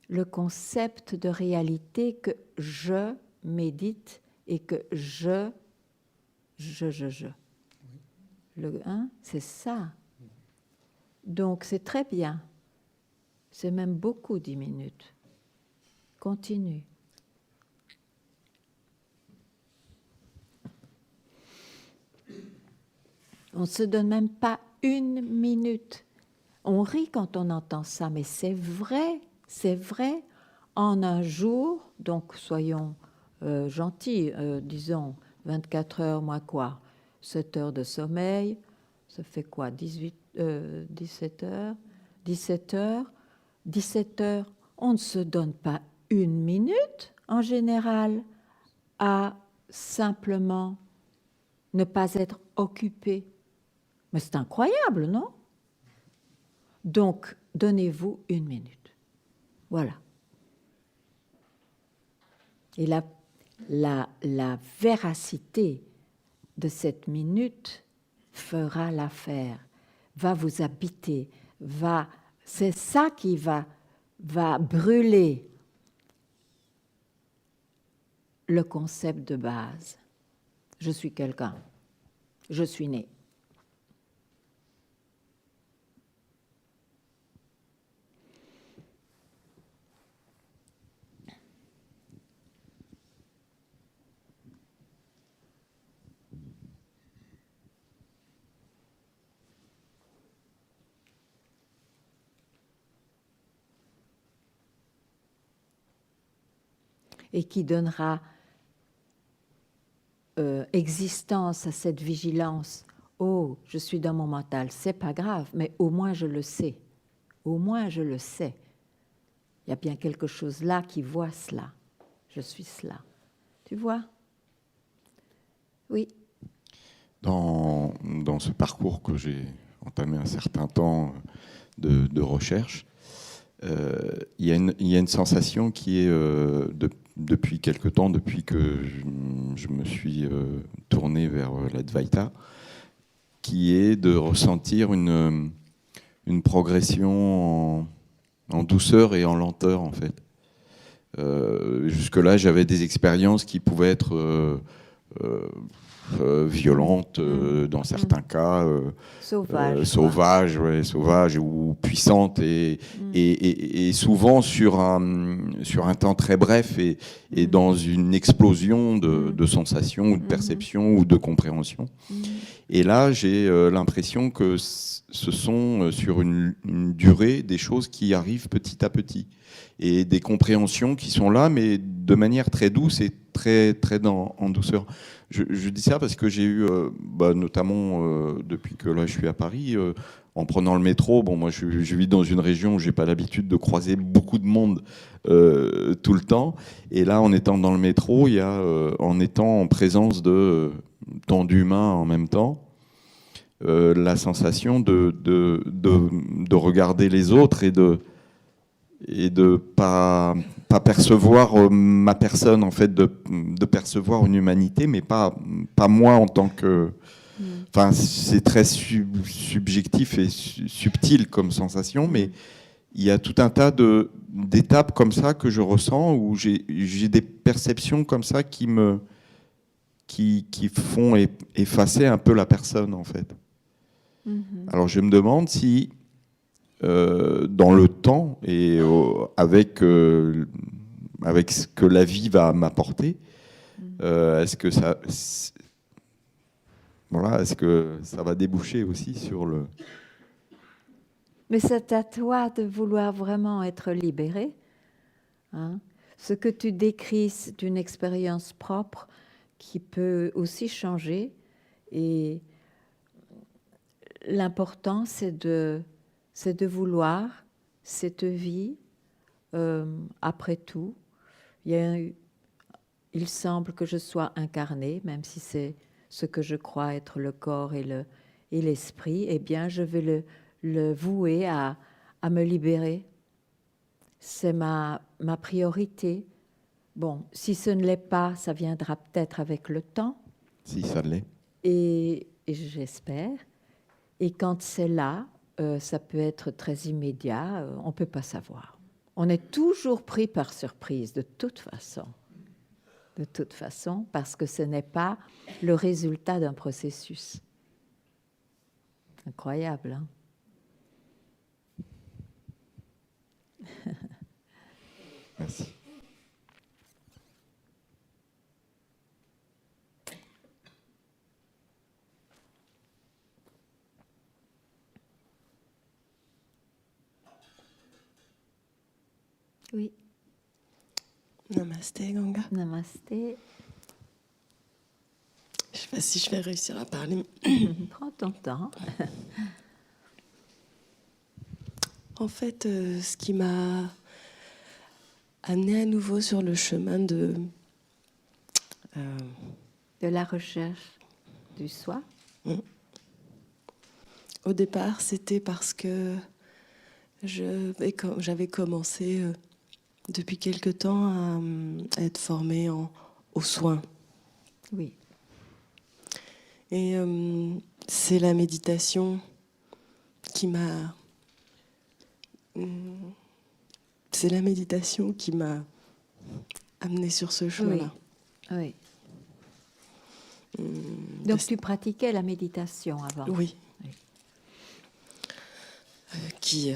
le concept de réalité que je médite et que je. C'est ça. Donc c'est très bien. C'est même beaucoup 10 minutes. Continue. On ne se donne même pas 1 minute. On rit quand on entend ça, mais c'est vrai. En un jour, donc soyons gentils, disons 24 heures, moins quoi, 7 heures de sommeil, ça fait quoi, 17 heures, 17 heures, on ne se donne pas 1 minute en général à simplement ne pas être occupé. Mais c'est incroyable, non? Donc, donnez-vous 1 minute. Voilà. Et la véracité de cette minute fera l'affaire, va vous habiter, c'est ça qui va brûler le concept de base. Je suis quelqu'un, je suis né. Et qui donnera existence à cette vigilance. Oh, je suis dans mon mental, c'est pas grave, mais au moins je le sais. Au moins je le sais. Il y a bien quelque chose là qui voit cela. Je suis cela. Tu vois? Oui. Dans ce parcours que j'ai entamé un certain temps de recherche, il y a une sensation qui est depuis quelque temps, depuis que je me suis tourné vers l'Advaita, qui est de ressentir une progression en douceur et en lenteur, en fait. Jusque-là, j'avais des expériences qui pouvaient être violentes dans certains cas, sauvages ou puissantes et souvent sur un temps très bref et dans une explosion de sensations ou de perceptions ou de compréhension. Et là, j'ai l'impression que ce sont sur une durée des choses qui arrivent petit à petit et des compréhensions qui sont là, mais de manière très douce et très en douceur. Je dis ça parce que j'ai eu, notamment depuis que là je suis à Paris, en prenant le métro, bon moi je vis dans une région où j'ai pas l'habitude de croiser beaucoup de monde tout le temps, et là en étant dans le métro, il y a en étant en présence de tant d'humains en même temps, la sensation de regarder les autres et de pas percevoir ma personne, en fait, de percevoir une humanité, mais pas moi en tant que... Enfin, c'est très subjectif et subtil comme sensation, mais il y a tout un tas d'étapes comme ça que je ressens, où j'ai des perceptions comme ça qui font effacer un peu la personne, en fait. Alors je me demande si... dans le temps et avec ce que la vie va m'apporter, est-ce que ça va déboucher aussi sur le... Mais c'est à toi de vouloir vraiment être libéré. Hein? Ce que tu décris, c'est une expérience propre qui peut aussi changer. Et l'important, c'est de vouloir cette vie. Après tout, il y a il semble que je sois incarnée, même si c'est ce que je crois être le corps et l'esprit, eh bien, je vais le vouer à me libérer. C'est ma priorité. Bon, si ce ne l'est pas, ça viendra peut-être avec le temps. Si ça l'est. Et j'espère. Et quand c'est là, ça peut être très immédiat, on ne peut pas savoir. On est toujours pris par surprise, de toute façon. De toute façon, parce que ce n'est pas le résultat d'un processus. Incroyable, hein? Merci. Oui. Namasté, Ganga. Namasté. Je ne sais pas si je vais réussir à parler. Prends ton temps. En fait, ce qui m'a amené à nouveau sur le chemin de la recherche du soi. Au départ, c'était parce que j'avais commencé depuis quelque temps à être formée aux soins. Oui. Et c'est la méditation qui m'a... C'est la méditation qui m'a amenée sur ce chemin-là. Oui. Donc tu pratiquais la méditation avant? Oui. Qui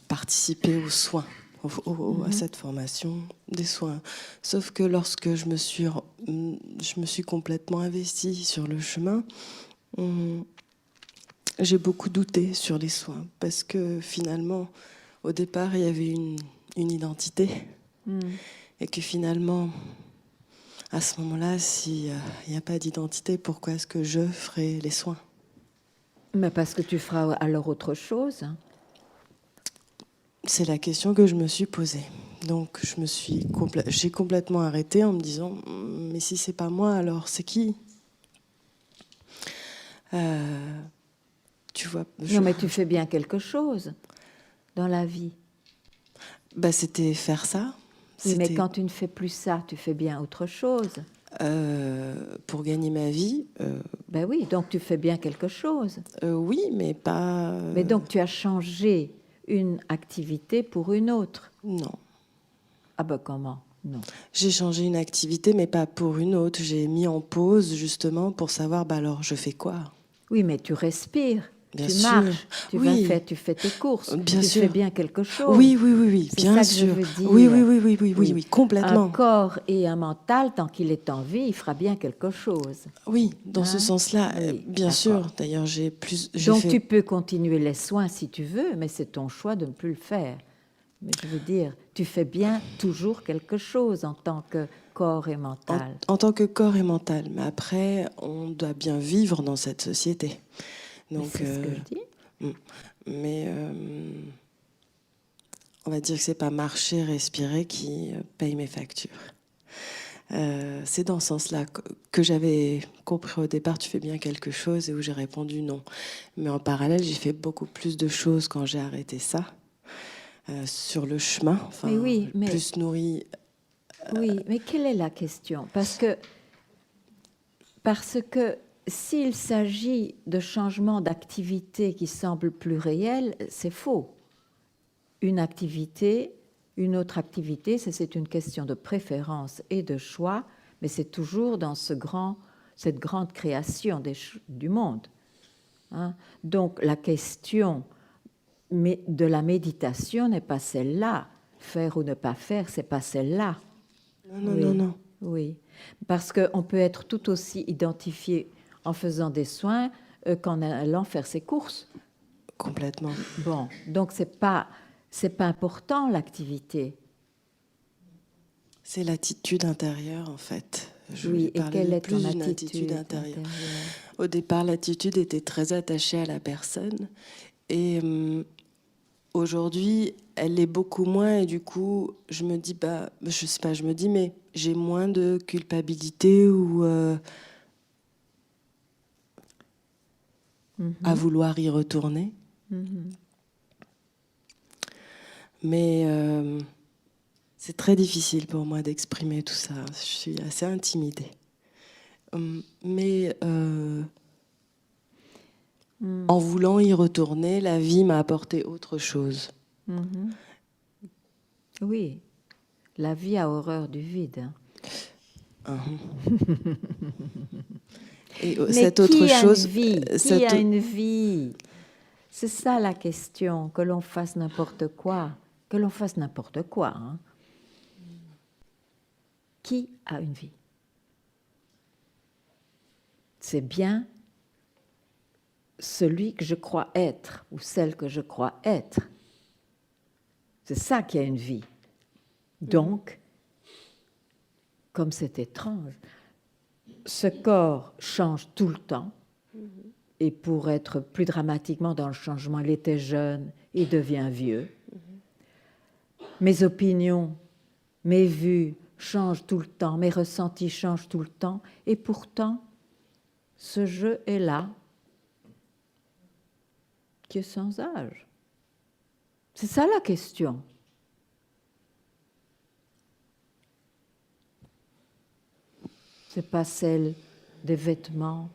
participait aux soins, à cette formation des soins. Sauf que lorsque je me suis complètement investie sur le chemin, j'ai beaucoup douté sur les soins, parce que finalement, au départ, il y avait une identité, et que finalement, à ce moment-là, s'il n'y a pas d'identité, pourquoi est-ce que je ferai les soins? Mais parce que tu feras alors autre chose. C'est la question que je me suis posée. Donc j'ai complètement arrêté en me disant mais si c'est pas moi, alors c'est qui? Tu vois. Non, mais tu fais bien quelque chose dans la vie. Bah, c'était faire ça. Oui, mais quand tu ne fais plus ça, tu fais bien autre chose. Pour gagner ma vie. Ben oui, donc tu fais bien quelque chose. Oui, mais pas. Mais donc tu as changé une activité pour une autre? Non. Ah ben comment? Non. J'ai changé une activité, mais pas pour une autre. J'ai mis en pause justement pour savoir, bah alors je fais quoi? Oui, mais tu respires. Bien tu sûr. marches, tu fais tes courses, bien tu sûr. fais bien quelque chose. Oui, bien sûr. sûr. Que je veux dire. Oui, complètement. Un corps et un mental, tant qu'il est en vie, il fera bien quelque chose. Oui, dans ce sens-là, bien sûr. D'ailleurs, Donc tu peux continuer les soins si tu veux, mais c'est ton choix de ne plus le faire. Mais je veux dire, tu fais bien toujours quelque chose en tant que corps et mental. En tant que corps et mental. Mais après, on doit bien vivre dans cette société. Donc, c'est ce que je dis. Mais on va dire que c'est pas marcher, respirer qui paye mes factures. C'est dans ce sens-là que j'avais compris au départ, tu fais bien quelque chose, et où j'ai répondu non. Mais en parallèle, j'ai fait beaucoup plus de choses quand j'ai arrêté ça, sur le chemin, enfin, plus nourri. Oui, mais quelle est la question? Parce que s'il s'agit de changements d'activité qui semblent plus réels, c'est faux. Une activité, une autre activité, c'est une question de préférence et de choix, mais c'est toujours dans cette grande création du monde. Hein? Donc la question de la méditation n'est pas celle-là. Faire ou ne pas faire, c'est pas celle-là. Non. Oui, parce qu'on peut être tout aussi identifié en faisant des soins qu'en allant faire ses courses. Complètement. Bon, donc c'est pas important l'activité. C'est l'attitude intérieure en fait. Oui, et quelle est ton attitude intérieure? Au départ, l'attitude était très attachée à la personne, et aujourd'hui, elle l'est beaucoup moins, et du coup, je me dis, je sais pas, je me dis, mais j'ai moins de culpabilité ou à vouloir y retourner. Mais c'est très difficile pour moi d'exprimer tout ça. Je suis assez intimidée. Mais en voulant y retourner, la vie m'a apporté autre chose. Oui, la vie a horreur du vide. Et mais cette qui autre a chose, une vie qui a une vie? C'est ça la question, que l'on fasse n'importe quoi. Que l'on fasse n'importe quoi. Hein. Qui a une vie? C'est bien celui que je crois être, ou celle que je crois être. C'est ça qui a une vie. Donc, comme c'est étrange, ce corps change tout le temps, et pour être plus dramatiquement dans le changement, il était jeune, il devient vieux. Mes opinions, mes vues changent tout le temps, mes ressentis changent tout le temps, et pourtant, ce jeu est là, qui est sans âge. C'est ça la question. C'est pas celle des vêtements,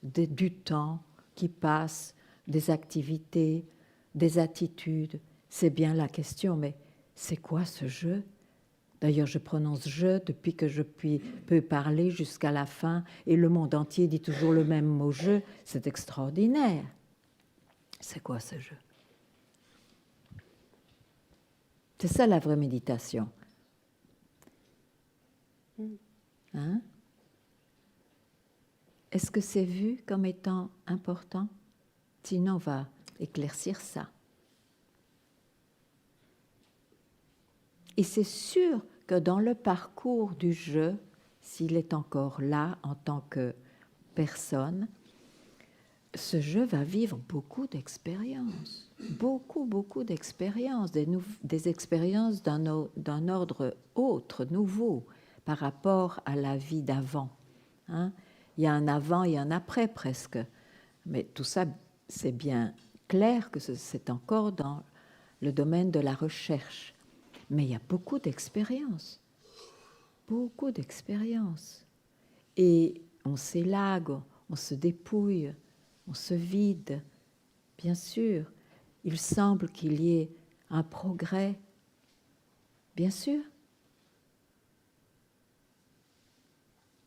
du temps qui passe, des activités, des attitudes. C'est bien la question, mais c'est quoi ce jeu? D'ailleurs, je prononce « je » depuis que je peux parler jusqu'à la fin, et le monde entier dit toujours le même mot « je ». C'est extraordinaire. C'est quoi ce jeu? C'est ça la vraie méditation. Hein? Est-ce que c'est vu comme étant important? Sinon, on va éclaircir ça. Et c'est sûr que dans le parcours du jeu, s'il est encore là en tant que personne, ce jeu va vivre beaucoup d'expériences, beaucoup d'expériences, des expériences d'un ordre autre, nouveau, par rapport à la vie d'avant. Hein? Il y a un avant et un après presque. Mais tout ça, c'est bien clair que c'est encore dans le domaine de la recherche. Mais il y a beaucoup d'expériences. Beaucoup d'expériences. Et on s'élague, on se dépouille, on se vide. Bien sûr, il semble qu'il y ait un progrès. Bien sûr.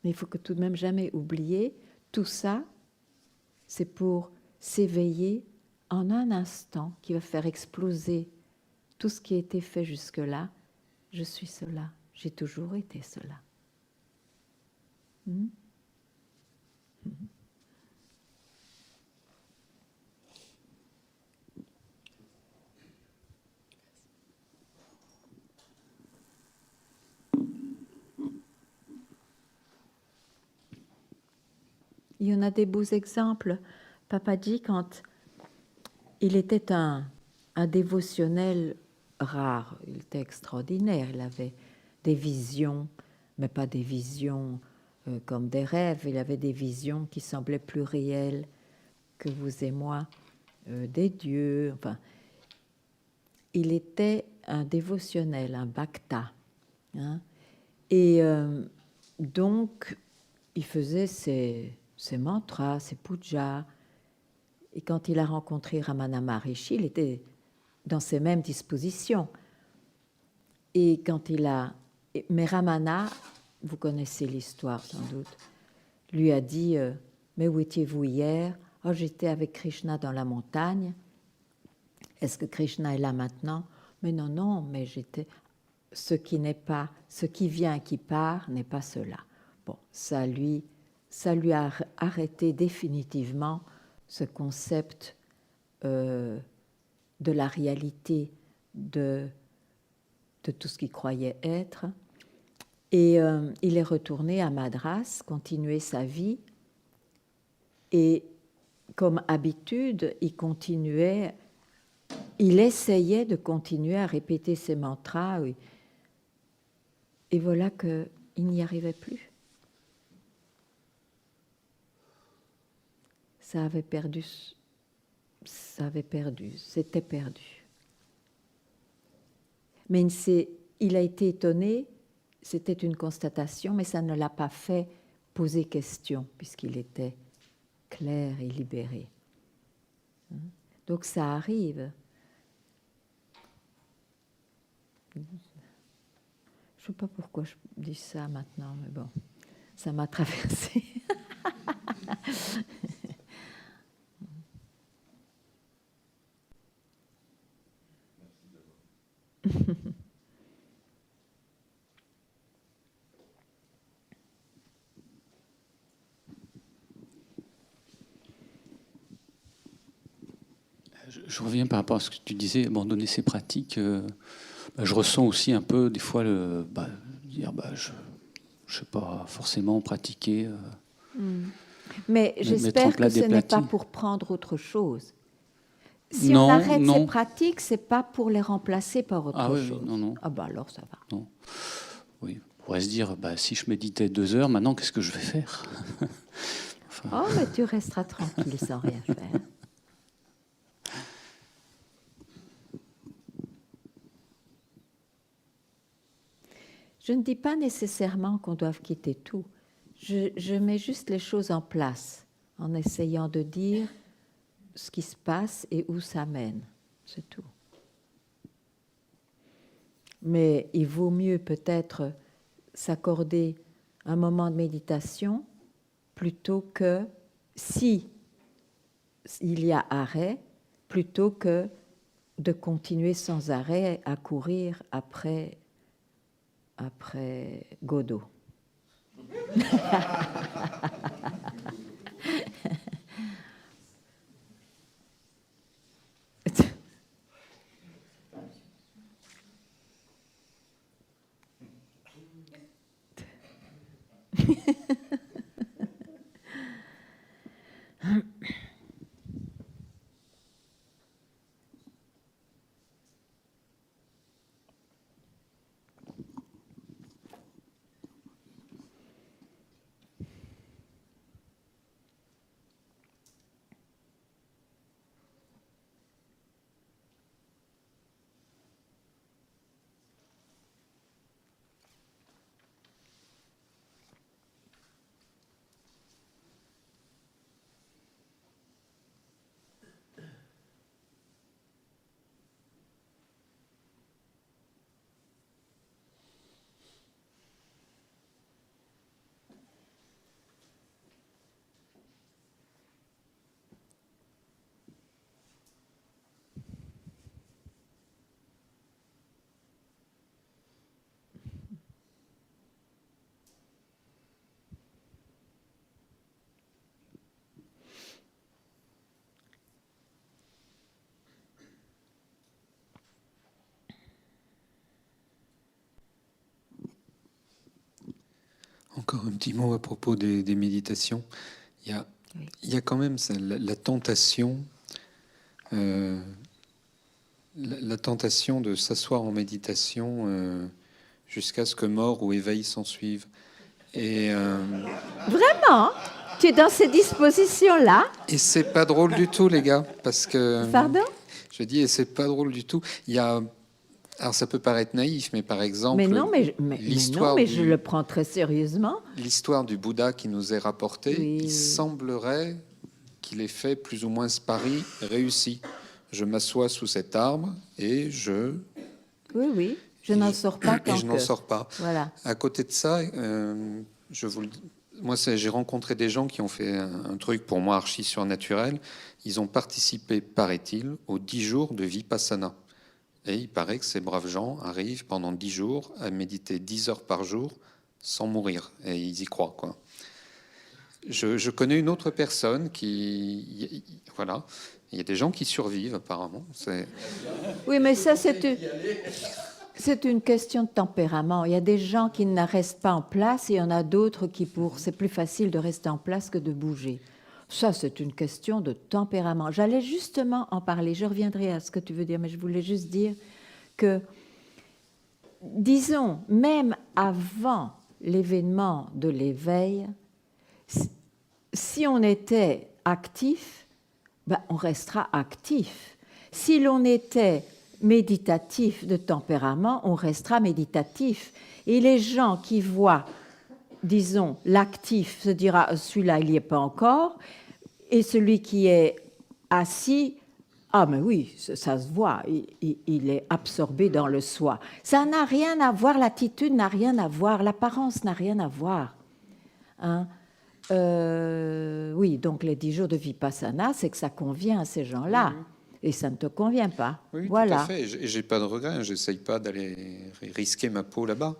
Mais il faut que tout de même jamais oublier, tout ça, c'est pour s'éveiller en un instant qui va faire exploser tout ce qui a été fait jusque-là. Je suis cela, j'ai toujours été cela. Il y en a des beaux exemples. Papadji, quand il était un dévotionnel rare, il était extraordinaire, il avait des visions, mais pas des visions comme des rêves, il avait des visions qui semblaient plus réelles que vous et moi, des dieux. Enfin, il était un dévotionnel, un bhakta. Hein, et donc, il faisait ses mantras, ses pujas. Et quand il a rencontré Ramana Maharishi, il était dans ces mêmes dispositions. Et quand mais Ramana, vous connaissez l'histoire sans doute, lui a dit « Mais où étiez-vous hier ? Oh, j'étais avec Krishna dans la montagne. Est-ce que Krishna est là maintenant ? Mais non, mais j'étais... Ce qui vient, qui part, n'est pas cela. » Bon, ça lui a arrêté définitivement ce concept de la réalité de tout ce qu'il croyait être. Et il est retourné à Madras, continuer sa vie. Et comme habitude, il continuait il essayait de continuer à répéter ses mantras, oui. Et voilà qu'il n'y arrivait plus. C'était perdu. Mais il a été étonné, c'était une constatation, mais ça ne l'a pas fait poser question, puisqu'il était clair et libéré. Donc ça arrive. Je ne sais pas pourquoi je dis ça maintenant, mais bon, ça m'a traversé. Je reviens par rapport à ce que tu disais, abandonner ses pratiques. Je ressens aussi un peu, des fois, dire je ne sais pas forcément pratiquer. Mais j'espère que ce n'est pas pour prendre autre chose. Si on arrête ces pratiques, ce n'est pas pour les remplacer par autre chose. Non. Ah bah alors ça va. Non. Oui, on pourrait se dire, si je méditais 2 heures, maintenant, qu'est-ce que je vais faire? Oh, mais tu resteras tranquille sans rien faire. Je ne dis pas nécessairement qu'on doive quitter tout. Je mets juste les choses en place en essayant de dire ce qui se passe et où ça mène. C'est tout. Mais il vaut mieux peut-être s'accorder un moment de méditation plutôt que, si il y a arrêt, plutôt que de continuer sans arrêt à courir après Godot. Encore un petit mot à propos des méditations. Il y a quand même la tentation, la tentation de s'asseoir en méditation jusqu'à ce que mort ou éveil s'en suive. Vraiment? Tu es dans ces dispositions-là? Et c'est pas drôle du tout, les gars, parce que... Pardon? Je dis, et c'est pas drôle du tout. Il y a... Alors ça peut paraître naïf, mais par exemple, mais je le prends très sérieusement. L'histoire du Bouddha qui nous est rapportée, il semblerait qu'il ait fait plus ou moins ce pari réussi. Je m'assois sous cet arbre et je... Oui, je n'en sors pas tant que... je n'en sors pas. Voilà. À côté de ça, moi j'ai rencontré des gens qui ont fait un truc pour moi archi surnaturel. Ils ont participé, paraît-il, aux 10 jours de Vipassana. Et il paraît que ces braves gens arrivent pendant 10 jours à méditer 10 heures par jour sans mourir. Et ils y croient, quoi. Je connais une autre personne qui... Voilà. Il y a des gens qui survivent, apparemment. Oui, mais ça, c'est une question de tempérament. Il y a des gens qui ne restent pas en place et il y en a d'autres qui, c'est plus facile de rester en place que de bouger. Ça, c'est une question de tempérament. J'allais justement en parler, je reviendrai à ce que tu veux dire, mais je voulais juste dire que, disons, même avant l'événement de l'éveil, si on était actif, ben, on restera actif. Si l'on était méditatif de tempérament, on restera méditatif. Et les gens qui voient, disons, l'actif se dira, celui-là, il n'y est pas encore, et celui qui est assis, ah mais oui, ça se voit, il est absorbé dans le soi. Ça n'a rien à voir, l'attitude n'a rien à voir, l'apparence n'a rien à voir. Hein? Oui, donc les 10 jours de Vipassana, c'est que ça convient à ces gens-là. Et ça ne te convient pas. Oui, voilà. Tout à fait. Et j'ai pas de regret. J'essaye pas d'aller risquer ma peau là-bas.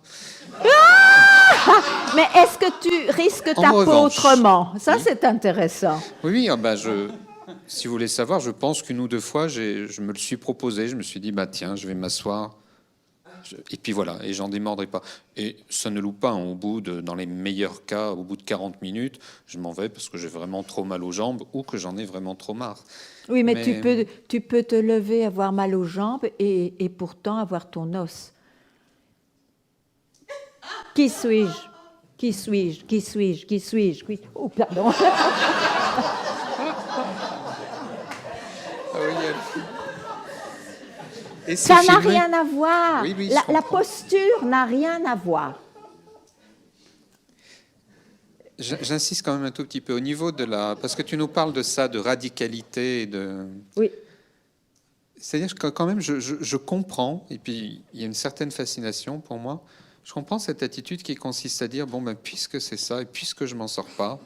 Mais est-ce que tu risques ta peau autrement? Ça, oui. C'est intéressant. Oui, si vous voulez savoir, je pense qu'une ou deux fois, je me le suis proposé. Je me suis dit, bah tiens, je vais m'asseoir. Et puis voilà, et j'en démordrai pas. Et ça ne loupe pas. Hein. Dans les meilleurs cas, au bout de 40 minutes, je m'en vais parce que j'ai vraiment trop mal aux jambes ou que j'en ai vraiment trop marre. Oui, mais tu peux te lever, avoir mal aux jambes et pourtant avoir ton os. Qui suis-je? Qui suis-je? Qui suis-je? Qui suis-je? Oh, pardon. Et ça n'a rien à voir. Oui, la posture n'a rien à voir. J'insiste quand même un tout petit peu au niveau de parce que tu nous parles de ça, de radicalité, Oui. C'est-à-dire que quand même, je comprends, et puis il y a une certaine fascination pour moi. Je comprends cette attitude qui consiste à dire bon ben puisque c'est ça et puisque je m'en sors pas,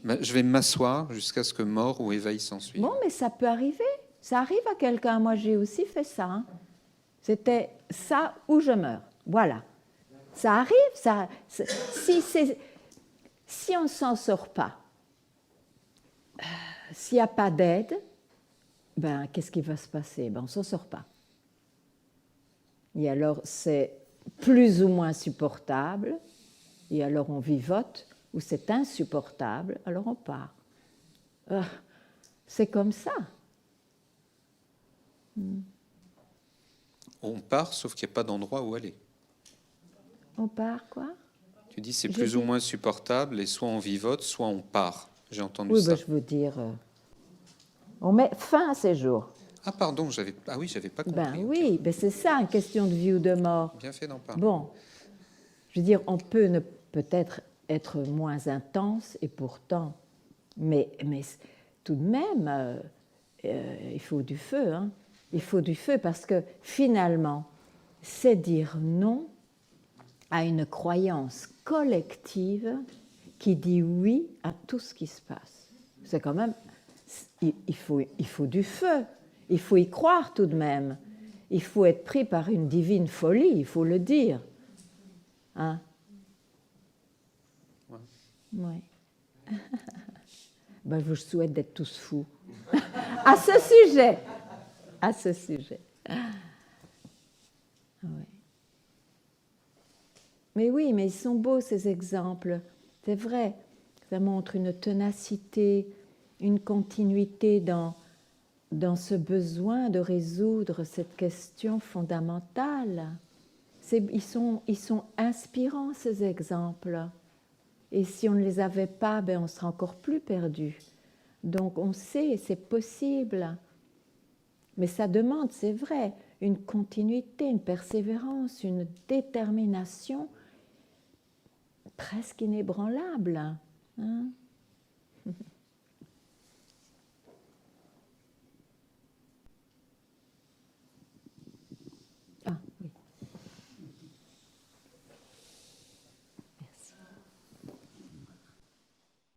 ben, je vais m'asseoir jusqu'à ce que mort ou éveil s'ensuive. Bon, mais ça peut arriver. Ça arrive à quelqu'un. Moi, j'ai aussi fait ça. Hein. C'était ça ou je meurs. Voilà. Ça arrive. Si on ne s'en sort pas, s'il n'y a pas d'aide, ben, qu'est-ce qui va se passer? Ben, on ne s'en sort pas. Et alors, c'est plus ou moins supportable. Et alors, on vivote. Ou c'est insupportable. Alors, on part. C'est comme ça. On part, sauf qu'il n'y a pas d'endroit où aller. On part quoi? Tu dis c'est plus ou moins supportable et soit on vivote, soit on part. J'ai entendu ça. Oui, ben, je veux dire, on met fin à ces jours. Ah pardon, j'avais pas compris. Ben oui, ben c'est ça, une question de vie ou de mort. Bien fait d'en parler. Bon, je veux dire, on peut peut-être être moins intense et pourtant, mais tout de même, il faut du feu, hein. Il faut du feu parce que finalement, c'est dire non à une croyance collective qui dit oui à tout ce qui se passe. C'est quand même, il faut du feu, il faut y croire tout de même. Il faut être pris par une divine folie, il faut le dire. Hein? Ouais. Ouais. Ben, je vous souhaite d'être tous fous. À ce sujet. À ce sujet. Ouais. Mais oui, mais ils sont beaux ces exemples. C'est vrai, ça montre une ténacité, une continuité dans ce besoin de résoudre cette question fondamentale. Ils sont inspirants ces exemples. Et si on ne les avait pas, ben on serait encore plus perdu. Donc on sait, c'est possible. Mais ça demande, c'est vrai, une continuité, une persévérance, une détermination presque inébranlable. Hein?